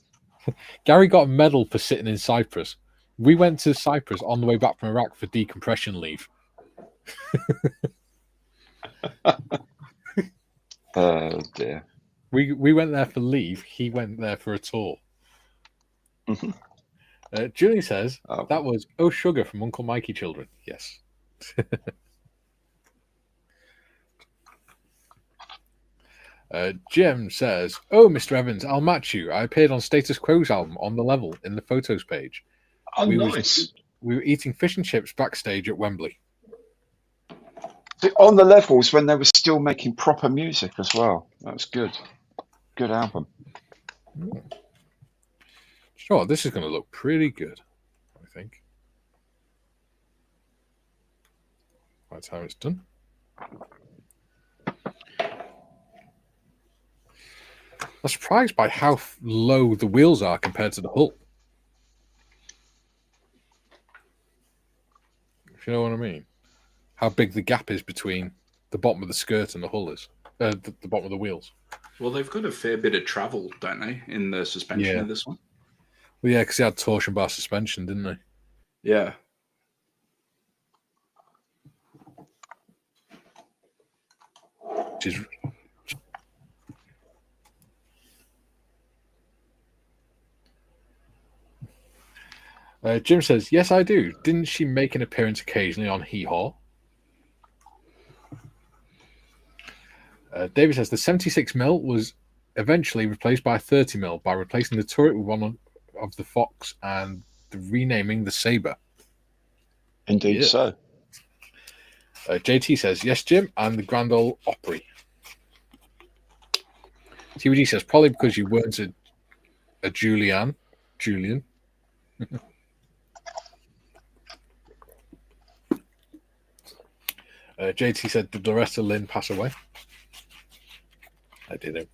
Gary got a medal for sitting in Cyprus. We went to Cyprus on the way back from Iraq for decompression leave. Oh dear. We went there for leave. He went there for a tour. Julie says that was "Oh Sugar" from Uncle Mikey Children. Yes. Jim says, "Oh, Mr. Evans, I'll match you. I appeared on Status Quo's album On the Level in the photos page. Oh, nice. We were eating fish and chips backstage at Wembley." On the Levels when they were still making proper music as well. That was good. Good album. Sure, this is going to look pretty good, I think. That's how it's done. I'm surprised by how low the wheels are compared to the hull. If you know what I mean. How big the gap is between the bottom of the skirt and the hull is. The bottom of the wheels. Well, they've got a fair bit of travel, don't they, in the suspension of this one? Well, yeah, because they had torsion bar suspension, didn't they? Yeah. Which is... Jim says, yes, I do. Didn't she make an appearance occasionally on Hee Haw? David says, the 76mm was eventually replaced by a 30mm by replacing the turret with one of the Fox and renaming the Sabre. Indeed so. JT says, yes, Jim, and the Grand Ole Opry. TVD says, probably because you weren't a Julian. JT said, did Loretta Lynn pass away? I didn't.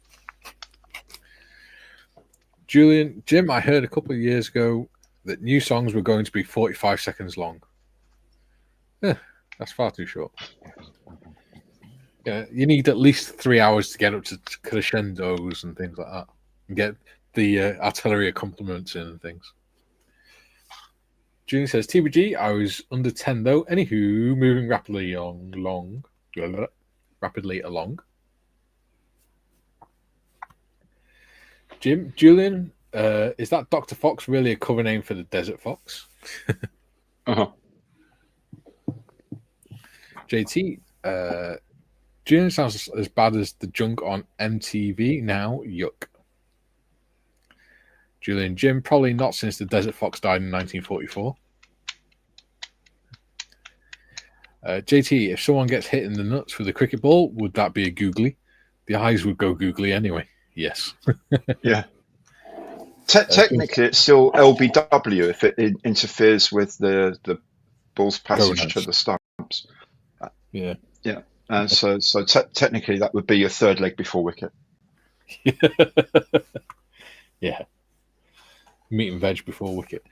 Jim, I heard a couple of years ago that new songs were going to be 45 seconds long. Yeah. That's far too short. Yeah, you need at least 3 hours to get up to crescendos and things like that, and get the artillery accompaniments in and things. Julian says, TBG, I was under 10 though. Anywho, moving rapidly along. Julian, is that Dr. Fox really a cover name for the Desert Fox? JT, Julian sounds as bad as the junk on MTV now. Yuck. Julian, Jim, probably not since the Desert Fox died in 1944. JT, if someone gets hit in the nuts with a cricket ball, would that be a googly? The eyes would go googly anyway. Yes. Yeah. Technically, it's still LBW if it interferes with the ball's passage to the stumps. Yeah. Yeah. So technically, that would be your third leg before wicket. Yeah. Meat and veg before wicket.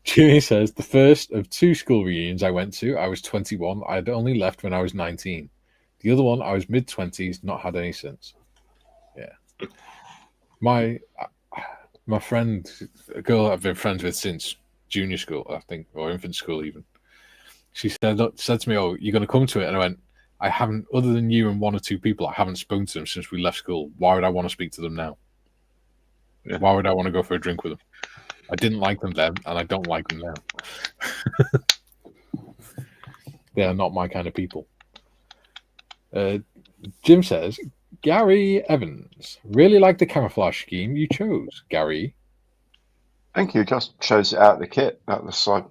Jimmy says, the first of 2 school reunions I went to, I was 21. I had only left when I was 19. The other one, I was mid-20s, not had any since. Yeah. My friend, a girl I've been friends with since junior school, I think, or infant school even, she said to me, oh, you're going to come to it? And I went, I haven't, other than you and 1 or 2 people, I haven't spoken to them since we left school. Why would I want to speak to them now? Yeah. Why would I want to go for a drink with them? I didn't like them then, and I don't like them now. They are not my kind of people. Jim says, Gary Evans, really like the camouflage scheme you chose, Gary. Thank you. Just chose it out of the kit, out of the side.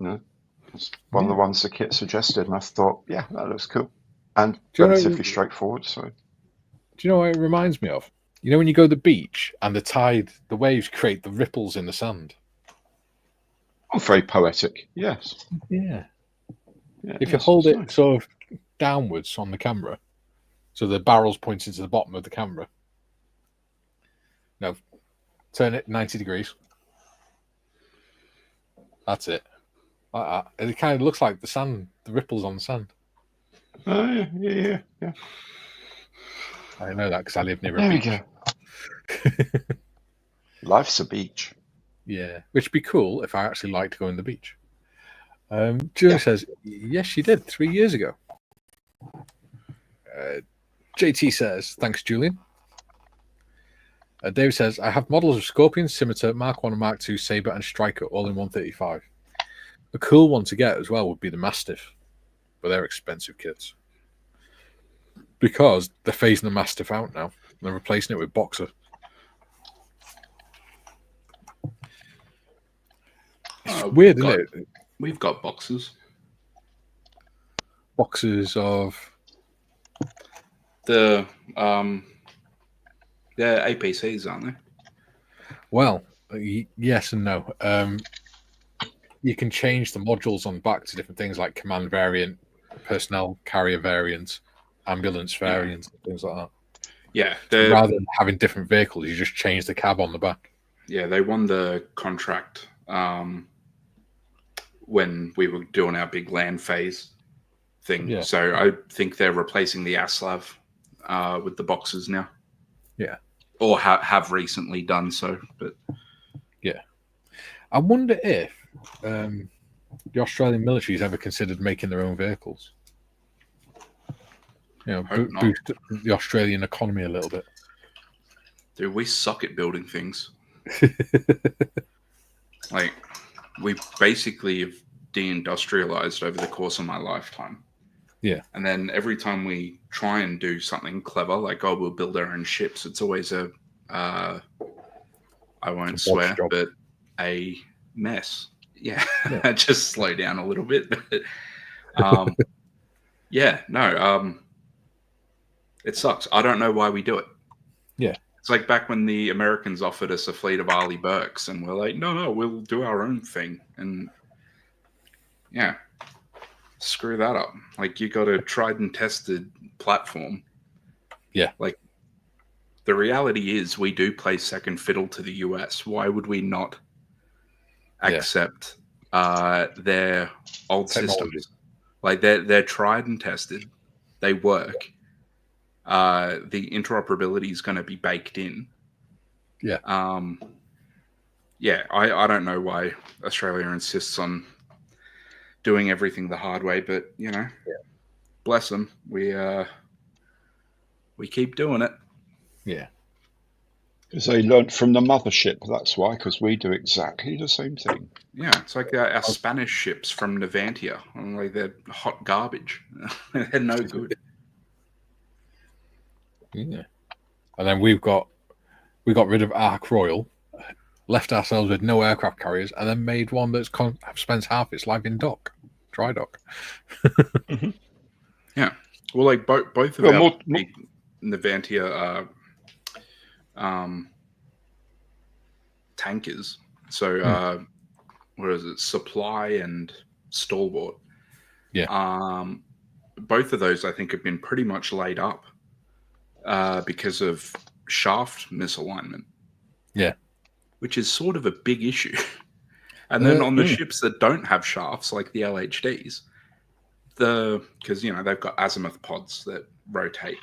It's one of the ones the kit suggested, and I thought, yeah, that looks cool. And relatively straightforward. So, do you know what it reminds me of? You know when you go to the beach and the tide, the waves create the ripples in the sand? Oh, very poetic, yes. Yeah. If you hold it sort of downwards on the camera, so the barrel's pointing to the bottom of the camera. No, turn it 90 degrees. That's it. Like that. It kind of looks like the sand, the ripples on the sand. Oh, yeah. I know that because I live near a there beach. There we go. Life's a beach. Yeah, which would be cool if I actually liked going to the beach. Julian says, yes, she did 3 years ago. JT says, thanks, Julian. David says, I have models of Scorpion, Scimitar, Mark 1 and Mark 2, Sabre, and Striker all in 135. A cool one to get as well would be the Mastiff, but they're expensive kits. Because they're phasing the Mastiff out now. They're replacing it with Boxer. It's weird, isn't it? We've got boxes. Boxes of they're APCs, aren't they? Well, yes and no. You can change the modules on the back to different things like command variant, personnel carrier variant, ambulance variant, things like that. Yeah. Rather than having different vehicles, you just change the cab on the back. Yeah, they won the contract when we were doing our big land phase thing. Yeah. So I think they're replacing the Aslav with the boxes now. Yeah. Or have recently done so. But yeah. I wonder if the Australian military has ever considered making their own vehicles. You know, boost the Australian economy a little bit. Dude, we suck at building things. Like, we basically have deindustrialized over the course of my lifetime. Yeah. And then every time we try and do something clever, like, oh, we'll build our own ships, it's always I won't swear, but a mess. Yeah. Just slow down a little bit. But, it sucks. I don't know why we do it. Yeah. It's like back when the Americans offered us a fleet of Arleigh Burkes, and we're like, no, we'll do our own thing. And yeah, screw that up. Like, you got a tried and tested platform. Yeah. Like, the reality is we do play second fiddle to the US. Why would we not accept their old Technology. systems. Like they're tried and tested. They work. The interoperability is going to be baked in. Yeah. Yeah, I don't know why Australia insists on doing everything the hard way, but bless them. We keep doing it. Yeah. Because they learnt from the mothership. That's why. Because we do exactly the same thing. Yeah, it's like our Spanish ships from Navantia. Like they're hot garbage. They're no good. Yeah. And then we got rid of Ark Royal, left ourselves with no aircraft carriers, and then made one that's spends half its life in dry dock. Mm-hmm. Yeah. Well, like both of our big Navantia tankers. So what is it? Supply and Stalwart. Yeah. Both of those I think have been pretty much laid up because of shaft misalignment. Yeah. Which is sort of a big issue. And then on the ships that don't have shafts, like the LHDs, because they've got azimuth pods that rotate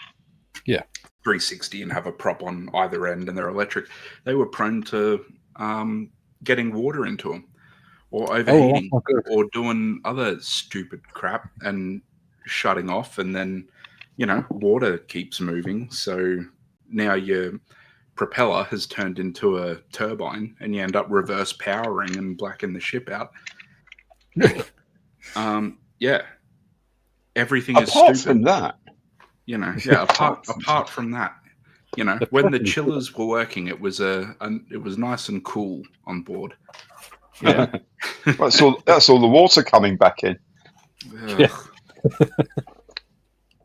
360 and have a prop on either end, and they're electric. They were prone to getting water into them, or overheating, or doing other stupid crap and shutting off, and then water keeps moving. So now your propeller has turned into a turbine, and you end up reverse powering and blacking the ship out. Everything is apart stupid. From that, apart from that, when the chillers were working, it was nice and cool on board. Yeah. that's all the water coming back in.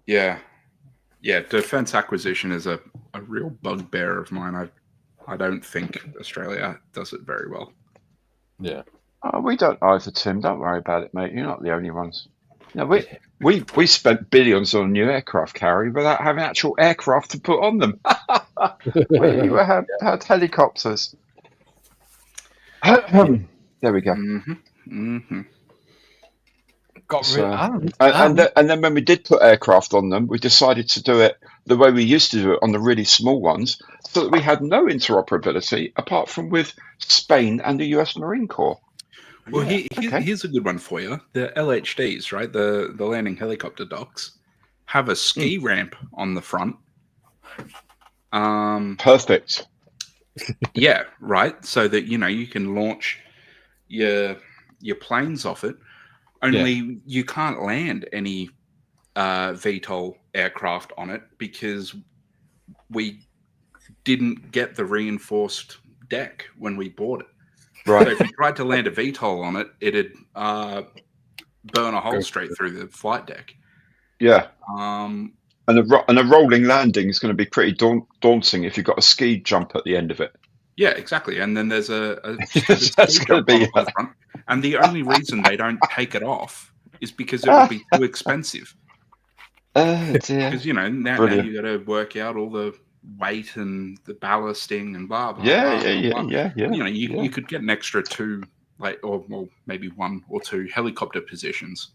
Yeah, defense acquisition is a real bugbear of mine. I don't think Australia does it very well. Yeah. We don't either, Tim. Don't worry about it, mate. You're not the only ones. We spent billions on a new aircraft carrier without having actual aircraft to put on them. We had helicopters. There we go. Mm-hmm. Mm-hmm. And then when we did put aircraft on them, we decided to do it the way we used to do it on the really small ones, so that we had no interoperability apart from with Spain and the US Marine Corps. Well, here's a good one for you. The LHDs, right? The landing helicopter docks have a ski ramp on the front. Perfect. Yeah, right. So that you can launch your planes off it. Only you can't land any VTOL aircraft on it because we didn't get the reinforced deck when we bought it. Right. So if you tried to land a VTOL on it, it'd burn a hole straight through the flight deck. Yeah. And a rolling landing is going to be pretty daunting if you've got a ski jump at the end of it. Yeah, exactly. And then there's a that's going to be on the front. And the only reason they don't take it off is because it would be too expensive. Oh dear. Because now you got to work out all the weight and the ballasting and blah blah. Yeah. You could get an extra two, or maybe one or two helicopter positions.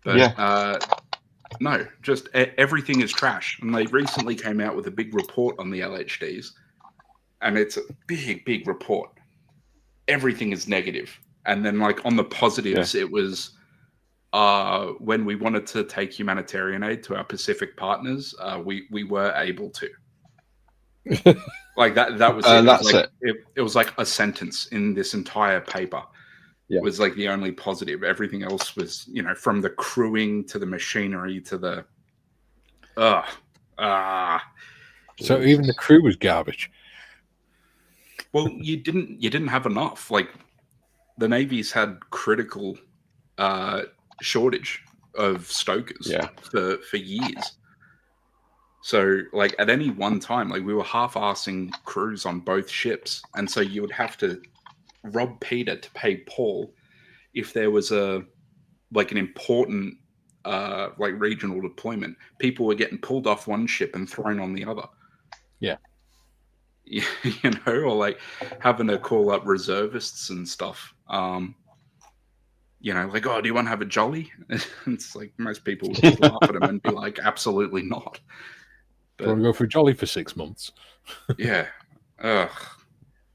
But no, just everything is trash. And they recently came out with a big report on the LHDs, and it's a big report. Everything is negative. And then on the positives, it was when we wanted to take humanitarian aid to our Pacific partners, we were able to. That was it. It was like a sentence in this entire paper. It was the only positive. Everything else was, from the crewing to the machinery to the So even the crew was garbage. Well, you didn't have enough. The Navy's had critical shortage of stokers for years. So at any one time, we were half-assing crews on both ships, and so you would have to rob Peter to pay Paul if there was an important regional deployment. People were getting pulled off one ship and thrown on the other. Yeah. Or having to call up reservists and stuff. like, oh, do you want to have a jolly? It's like most people would just laugh at them and be like, absolutely not. Do you want to go for a jolly for 6 months? Yeah. Ugh.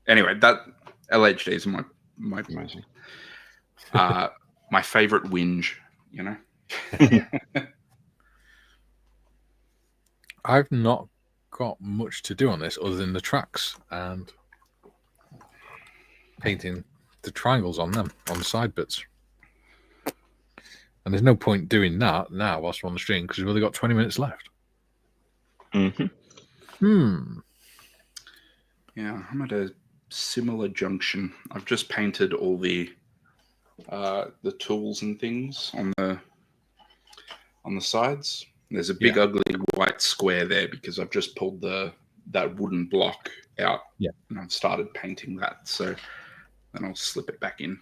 Anyway, that LHD is my Amazing. my favorite whinge, I've not got much to do on this other than the tracks and painting the triangles on them, on the side bits. And there's no point doing that now whilst we're on the stream because we've only got 20 minutes left. Mm-hmm. Yeah, I'm at a similar junction. I've just painted all the tools and things on the sides. There's a big ugly white square there because I've just pulled that wooden block out. Yeah. And I've started painting that. So then I'll slip it back in.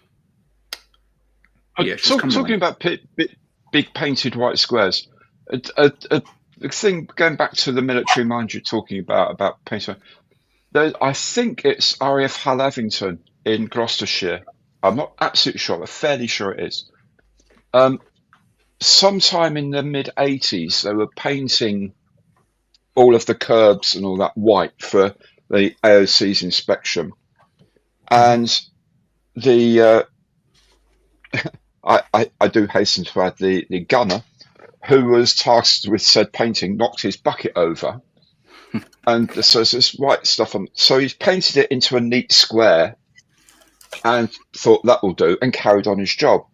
Yeah, talking about big painted white squares, a thing going back to the military mind you're talking about painting. I think it's RAF Hallavington in Gloucestershire. I'm not absolutely sure, but fairly sure it is. Sometime in the mid-'80s, they were painting all of the curbs and all that white for the AOC's inspection. And the I do hasten to add the gunner who was tasked with said painting knocked his bucket over. And so there's this white stuff on. So he's painted it into a neat square and thought that will do and carried on his job.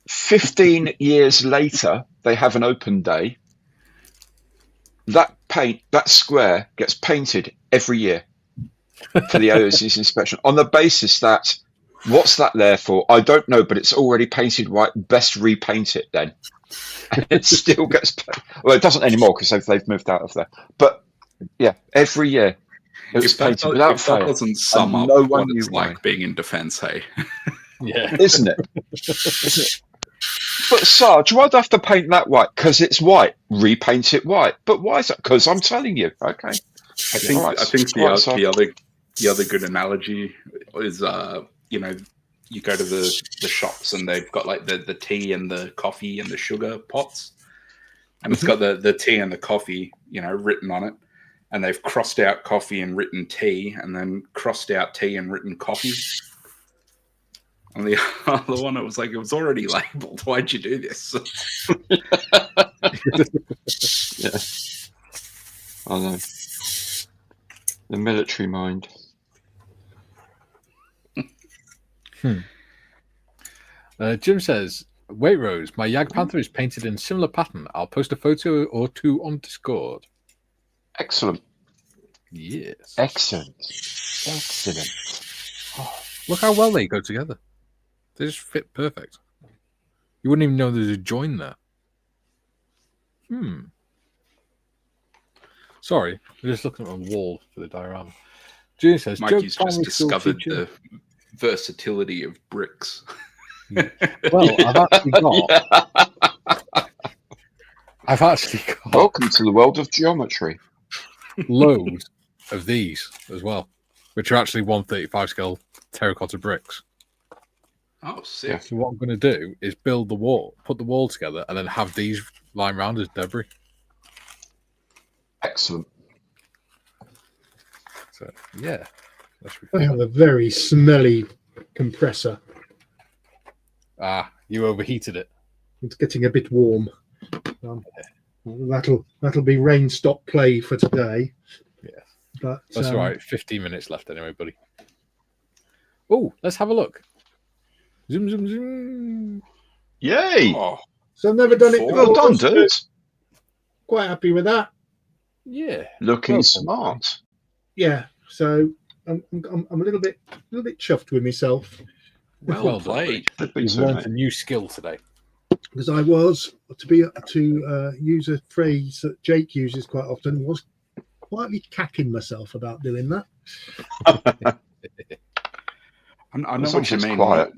15 years later, they have an open day. That square gets painted every year for the AOC's inspection on the basis that what's that there for? I don't know, but it's already painted white. Best repaint it then. And it still gets painted. Well, it doesn't anymore because they've moved out of there. But yeah, every year it's painted without fail. That doesn't sum up what it's like being in defence, hey? Yeah, isn't it? Isn't it? But Sarge, why'd I have to paint that white? Because it's white. Repaint it white. But why is that? Because I'm telling you. Okay. I think the other good analogy is you go to the shops and they've got like the tea and the coffee and the sugar pots, and it's got the tea and the coffee written on it, and they've crossed out coffee and written tea, and then crossed out tea and written coffee. On the other one, it was already labelled. Why'd you do this? Yeah, I know. The military mind. Jim says, "Wait, Rose, my Jagdpanther is painted in similar pattern. I'll post a photo or two on Discord." Excellent. Yes. Excellent. Oh, look how well they go together. They just fit perfect. You wouldn't even know there's a join there. Sorry, we're just looking at a wall for the diorama. June says, Mikey's just discovered the versatility of bricks. Well, I've actually got Welcome to the world of geometry. Loads of these as well, which are actually 135 scale terracotta bricks. Oh, sick. So what I'm going to do is build the wall, put the wall together, and then have these lying around as debris. Excellent. So, yeah. I have a very smelly compressor. You overheated it. It's getting a bit warm. That'll be rain stop play for today. Yeah, but that's right. 15 minutes left anyway, buddy. Oh, let's have a look. Zoom, zoom, zoom. Yay! Oh, so I've never done it before. Well done, dude. Quite happy with that. Yeah, looking smart. Yeah, so I'm a little bit chuffed with myself. Well played. You've learned a new skill today. Because I was to use a phrase that Jake uses quite often, was quietly cacking myself about doing that. I know what you mean. Quiet.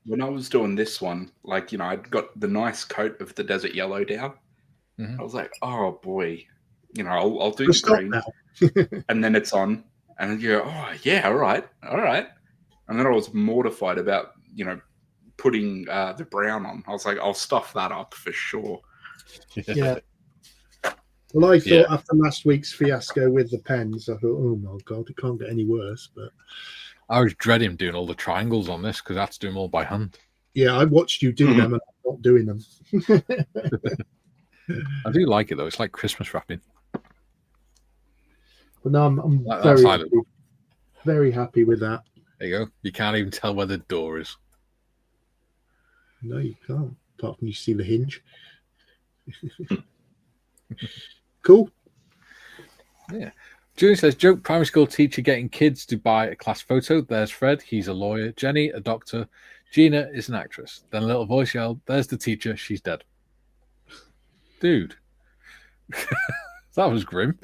When I was doing this one, I'd got the nice coat of the desert yellow down. I was like, oh boy, I'll do the green. Now. And then it's on, and you go, oh yeah, all right. And then I was mortified about, putting the brown on. I was like, I'll stuff that up for sure. Yeah. Well, I thought after last week's fiasco with the pens, I thought, oh my God, it can't get any worse. But I was dreading doing all the triangles on this because I had to do them all by hand. Yeah, I watched you do them and I'm not doing them. I do like it though. It's like Christmas wrapping. But no, I'm very happy with that. There you go. You can't even tell where the door is. No, you can't. Apart from you see the hinge. Cool. Yeah. Julie says, joke primary school teacher getting kids to buy a class photo. There's Fred. He's a lawyer. Jenny, a doctor. Gina is an actress. Then a little voice yelled, there's the teacher. She's dead. Dude. That was grim.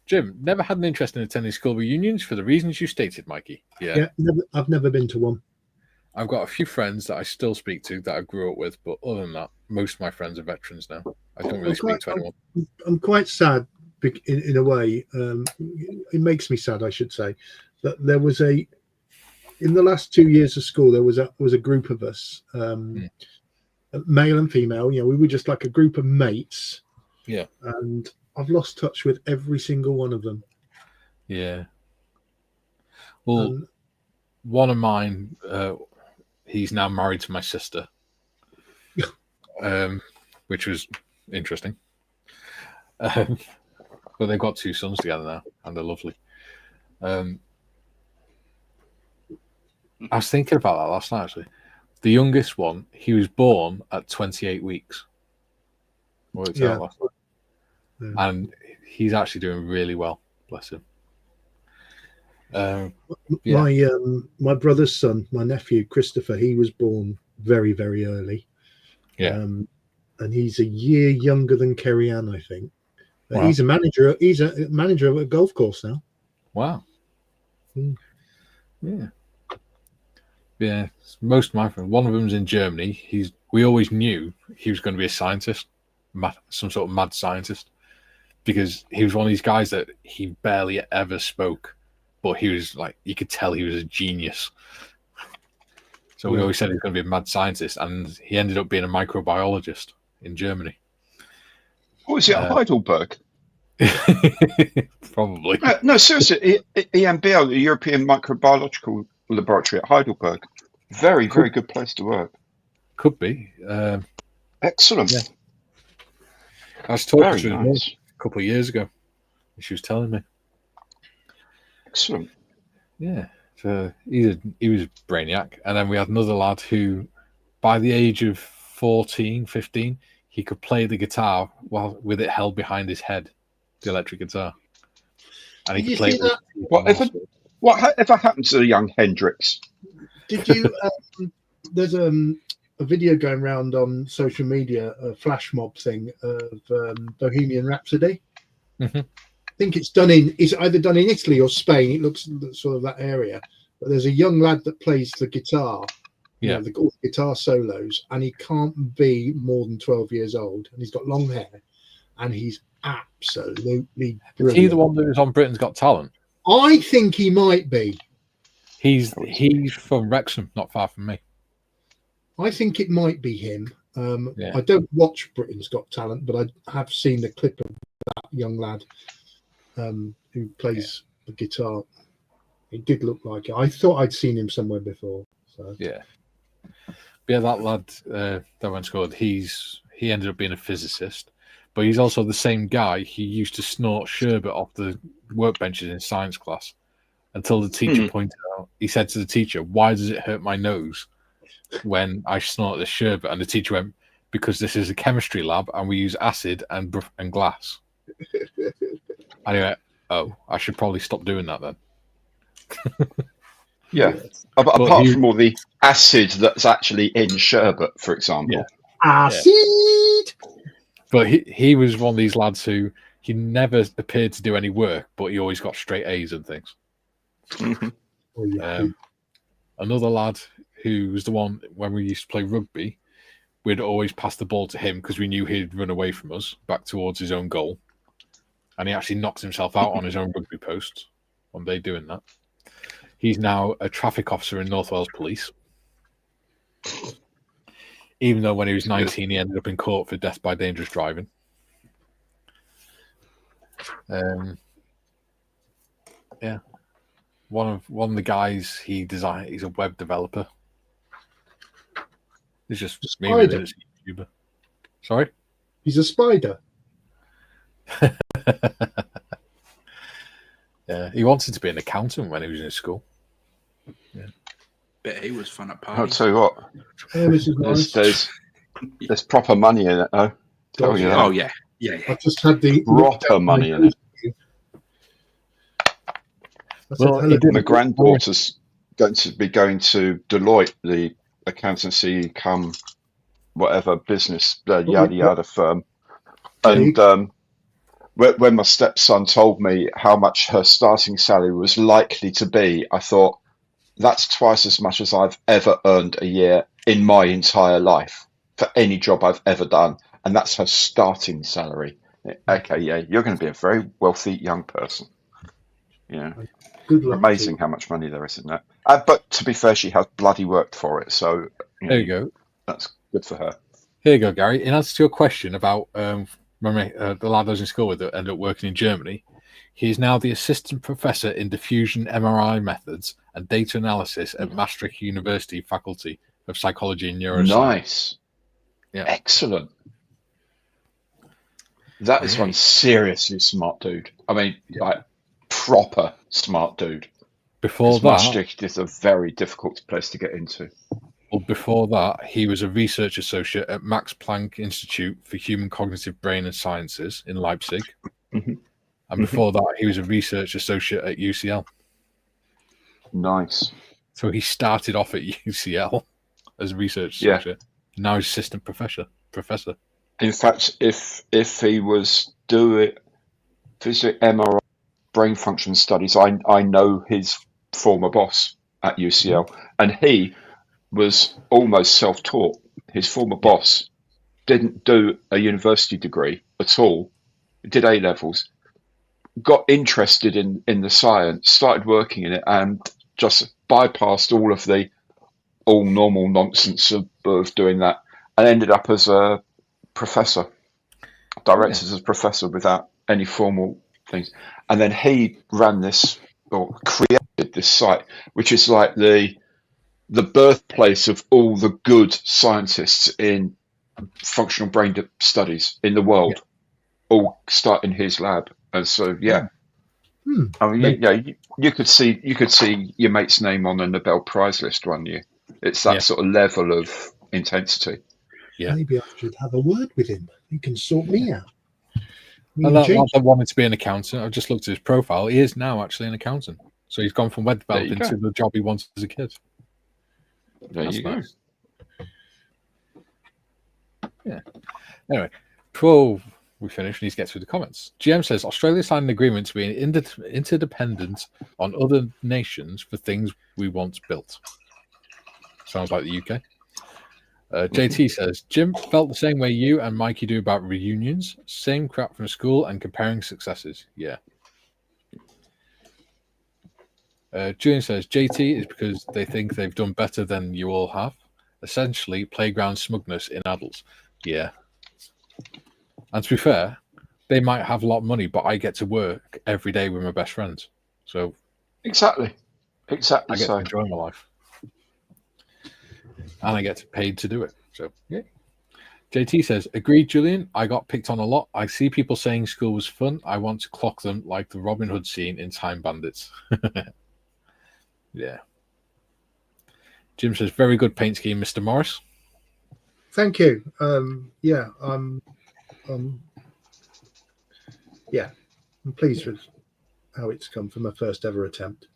Jim, never had an interest in attending school reunions for the reasons you stated, Mikey. Yeah, I've never been to one. I've got a few friends that I still speak to that I grew up with, but other than that, most of my friends are veterans now. I don't really speak to anyone. I'm quite sad in a way. It makes me sad, I should say, that there was in the last 2 years of school, there was a group of us, male and female. We were just like a group of mates. Yeah. And I've lost touch with every single one of them. Yeah. Well, one of mine, he's now married to my sister, which was interesting. But they've got 2 sons together now, and they're lovely. I was thinking about that last night, actually. The youngest one, he was born at 28 weeks. Worked out last night. Yeah. And he's actually doing really well, bless him. My brother's son, my nephew Christopher, he was born very, very early. Yeah. And he's a year younger than Kerry Ann, I think. Wow. He's a manager. He's a manager of a golf course now. Wow. Yeah. Yeah. Most of my friends. One of them's in Germany. We always knew he was going to be a scientist, some sort of mad scientist, because he was one of these guys that he barely ever spoke, but he was like, you could tell he was a genius. So we always said he was going to be a mad scientist, and he ended up being a microbiologist in Germany. Oh, is it at Heidelberg? Probably. No, seriously, EMBL, the European Microbiological Laboratory at Heidelberg. Very, very good place to work. Could be. Excellent. Yeah. I was talking to him a couple of years ago. She was telling me. Excellent. Yeah. So he was a brainiac. And then we had another lad who, by the age of 14, 15, he could play the guitar with it held behind his head, the electric guitar. And he could play it. Whatever happened to the young Hendrix? Did you? There's a video going around on social media, a flash mob thing of Bohemian Rhapsody. Mm-hmm. I think it's either done in Italy or Spain. It looks sort of that area. But there's a young lad that plays the guitar. Yeah, the guitar solos, and he can't be more than 12 years old, and he's got long hair, and he's absolutely brilliant. Is he the one that was on Britain's Got Talent? I think he might be. He's from Wrexham, not far from me. I think it might be him. Yeah. I don't watch Britain's Got Talent, but I have seen the clip of that young lad who plays the guitar. It did look like it. I thought I'd seen him somewhere before. So. Yeah. Yeah, that lad that went to school, he ended up being a physicist, but he's also the same guy. He used to snort sherbet off the workbenches in science class until the teacher pointed out. He said to the teacher, "Why does it hurt my nose when I snort this sherbet?" And the teacher went, "Because this is a chemistry lab and we use acid and glass." Anyway, I should probably stop doing that then. Yeah. Apart from all the acid that's actually in sherbet, for example. Yeah. Acid! But he was one of these lads who he never appeared to do any work, but he always got straight A's and things. Another lad who was the one when we used to play rugby, we'd always pass the ball to him because we knew he'd run away from us back towards his own goal. And he actually knocked himself out on his own rugby post one day doing that. He's now a traffic officer in North Wales Police. Even though when he was 19, he ended up in court for death by dangerous driving. Yeah, one of the guys he designed. He's a web developer. He's just maybe a YouTuber. Sorry, he's a spider. Yeah, he wanted to be an accountant when he was in school. Yeah, bet he was fun at parties. I'll tell you what. There's proper money in it, though. Oh yeah. I just had the proper money in it. Well, my granddaughter's going to be going to Deloitte, the accountancy come whatever business yada firm, and when my stepson told me how much her starting salary was likely to be, I thought, that's twice as much as I've ever earned a year in my entire life for any job I've ever done, and that's her starting salary. Okay, yeah, you're going to be a very wealthy young person. Yeah. Good luck. Amazing how much money there is in that. But to be fair, she has bloody worked for it. So there you go. That's good for her. Here you go, Gary. In answer to your question about the lad I was in school with that ended up working in Germany, he is now the assistant professor in diffusion MRI methods and data analysis at Maastricht University Faculty of Psychology and Neuroscience. Nice. Yeah. Excellent. That is one seriously smart dude. I mean, like proper smart dude. Before that, Maastricht is a very difficult place to get into. Well, before that, he was a research associate at Max Planck Institute for Human Cognitive Brain and Sciences in Leipzig. Mm-hmm. And before that, he was a research associate at UCL. Nice. So he started off at UCL as a research associate. Now he's assistant professor. In fact, if he was doing MRI brain function studies, I know his former boss at UCL, and he was almost self-taught. His former boss didn't do a university degree at all, did A-levels, got interested in the science, started working in it, and just bypassed all normal nonsense of doing that, and ended up as a professor, directed as a professor without any formal things. And then he ran this, or created this site, which is like the birthplace of all the good scientists in functional brain studies in the world, all start in his lab. And so, I mean, you could see your mate's name on the Nobel Prize list one year. It's that sort of level of intensity. Yeah. Maybe I should have a word with him. He can sort me out. I wanted to be an accountant. I've just looked at his profile. He is now actually an accountant. So he's gone from web developing to the job he wanted as a kid. There you go. Yeah. Anyway, before we finish, we need to get through the comments. GM says Australia signed an agreement to be interdependent on other nations for things we once built. Sounds like the UK. JT says Jim felt the same way you and Mikey do about reunions. Same crap from school and comparing successes. Yeah. Julian says JT is because they think they've done better than you all have. Essentially, playground smugness in adults. Yeah. And to be fair, they might have a lot of money, but I get to work every day with my best friends. So exactly. I get to enjoy my life. And I get paid to do it. So, yeah. JT says, agreed, Julian. I got picked on a lot. I see people saying school was fun. I want to clock them like the Robin Hood scene in Time Bandits. Yeah. Jim says, very good paint scheme, Mr. Morris. Thank you. I'm pleased with how it's come from my first ever attempt.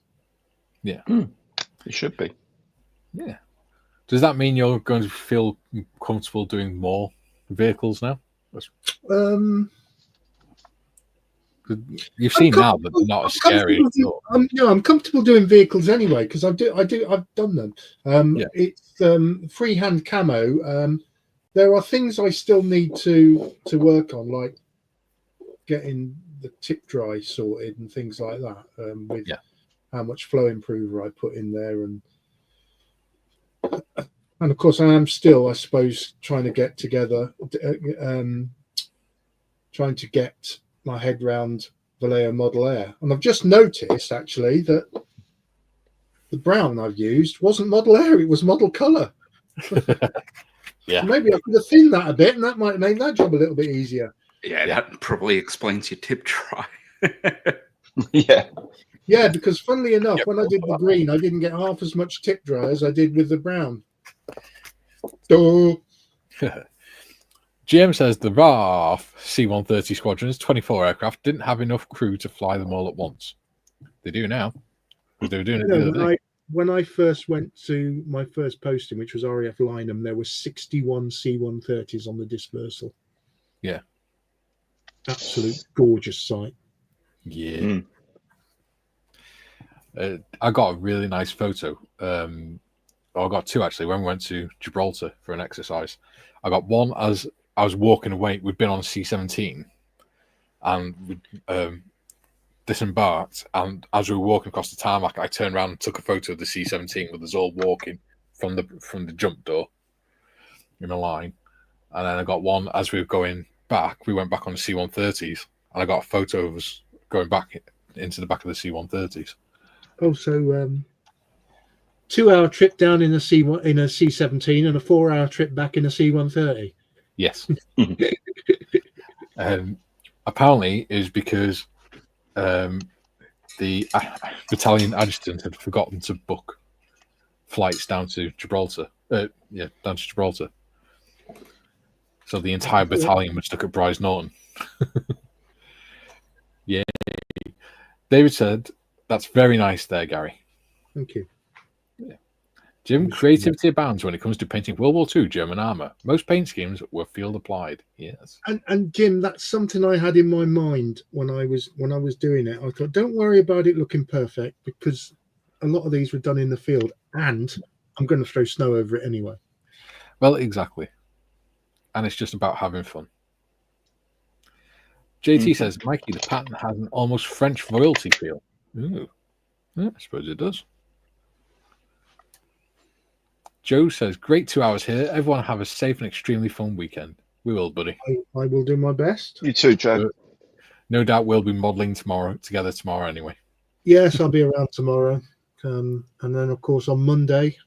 Yeah. It should be. Yeah. Does that mean you're going to feel comfortable doing more vehicles now? You've seen now that they're not as scary. I'm comfortable doing vehicles anyway because I've done them. It's freehand camo. There are things I still need to work on, like getting the tip dry sorted and things like that. With how much flow improver I put in there, and And of course, I am still, I suppose, trying to get together, trying to get my head round Vallejo Model Air. And I've just noticed, actually, that the brown I've used wasn't Model Air, it was Model Colour. Yeah. So maybe I could have thinned that a bit, and that might have made that job a little bit easier. Yeah, that probably explains your tip try. Yeah. Yeah, because funnily enough, when I did the green, I didn't get half as much tip dry as I did with the brown. So, GM says the RAF C-130 squadron's 24 aircraft didn't have enough crew to fly them all at once. They do now. Because they were doing it the other day. when I first went to my first posting, which was RAF Lynham, there were 61 C-130s on the dispersal. Yeah. Absolute gorgeous sight. Yeah. I got a really nice photo. I got two, actually, when we went to Gibraltar for an exercise. I got one as I was walking away. We'd been on C-17 and we disembarked. And as we were walking across the tarmac, I turned around and took a photo of the C-17 with us all walking from the jump door in a line. And then I got one as we were going back. We went back on the C-130s, and I got a photo of us going back into the back of the C-130s. Oh, so 2-hour trip down in a C-17 and a 4-hour trip back in a C-130. Yes. Apparently, is because the battalion adjutant had forgotten to book flights down to Gibraltar. Down to Gibraltar. So the entire battalion was stuck at Bryce Norton. Yeah. David said, "That's very nice there, Gary." Thank you. Yeah. Jim, creativity abounds when it comes to painting World War II German armour. Most paint schemes were field applied. Yes. And Jim, that's something I had in my mind when I was doing it. I thought, don't worry about it looking perfect, because a lot of these were done in the field, and I'm going to throw snow over it anyway. Well, exactly. And it's just about having fun. JT says, Mikey, the pattern has an almost French royalty feel. Ooh. Yeah, I suppose it does. Joe says, great 2 hours here. Everyone have a safe and extremely fun weekend. We will, buddy. I will do my best. You too, Joe. No doubt we'll be modelling together tomorrow anyway. Yes, I'll be around tomorrow. And then, of course, on Monday.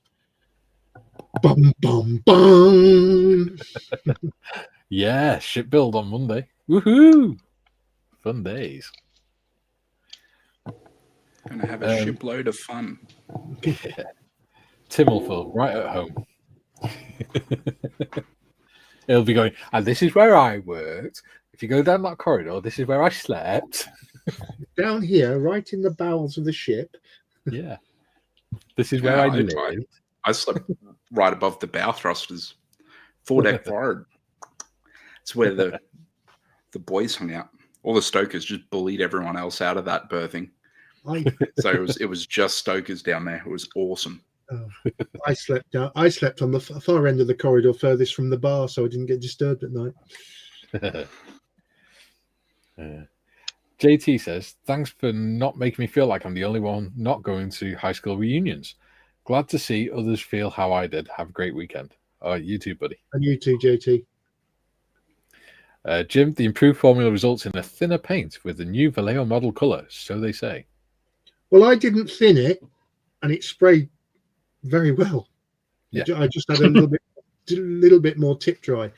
Bum, bum, bum. Yeah, ship build on Monday. Woohoo! Fun days. Gonna have a shipload of fun. Yeah. Tim will feel right at home. He'll be going, and this is where I worked. If you go down that corridor, this is where I slept. Down here, right in the bowels of the ship. Yeah. This is where I lived. I slept right above the bow thrusters, foredeck forward. It's where the boys hung out. All the stokers just bullied everyone else out of that berthing. So it was just stokers down there. It was awesome. I slept on the far end of the corridor, furthest from the bar, so I didn't get disturbed at night. JT says, thanks for not making me feel like I'm the only one not going to high school reunions. Glad to see others feel how I did. Have a great weekend. All right, you too, buddy. And you too, JT. Jim, the improved formula results in a thinner paint with the new Vallejo model colour, so they say. Well, I didn't thin it, and it sprayed very well. Yeah. I just had a little bit more tip dry.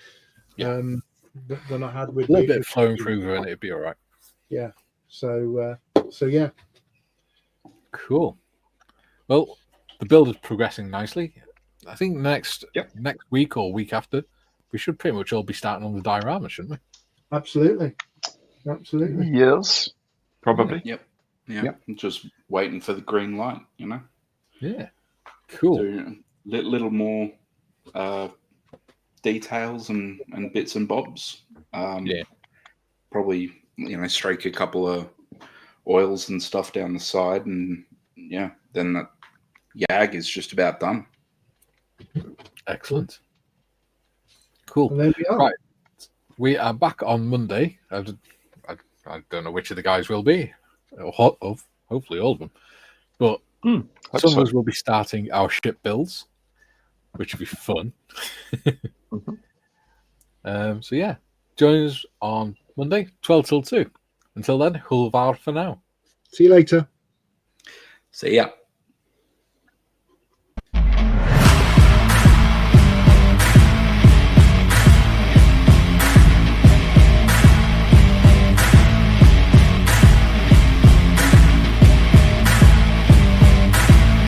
Yeah. Than I had with a little bit flowing through, and it'd be all right. Yeah. So yeah. Cool. Well, the build is progressing nicely. I think next week or week after, we should pretty much all be starting on the diorama, shouldn't we? Absolutely. Yes, probably. Yep. Just waiting for the green light, Yeah. Cool. Do little more details and bits and bobs. Probably, streak a couple of oils and stuff down the side, and then that YAG is just about done. Excellent. Cool. And there we are. Right. We are back on Monday. I don't know which of the guys will be. Hopefully all of them. But some of us will be starting our ship builds. which would be fun. Mhm. So yeah, join us on Monday, 12 till 2. Until then, Hulvar for now. See you later. See ya.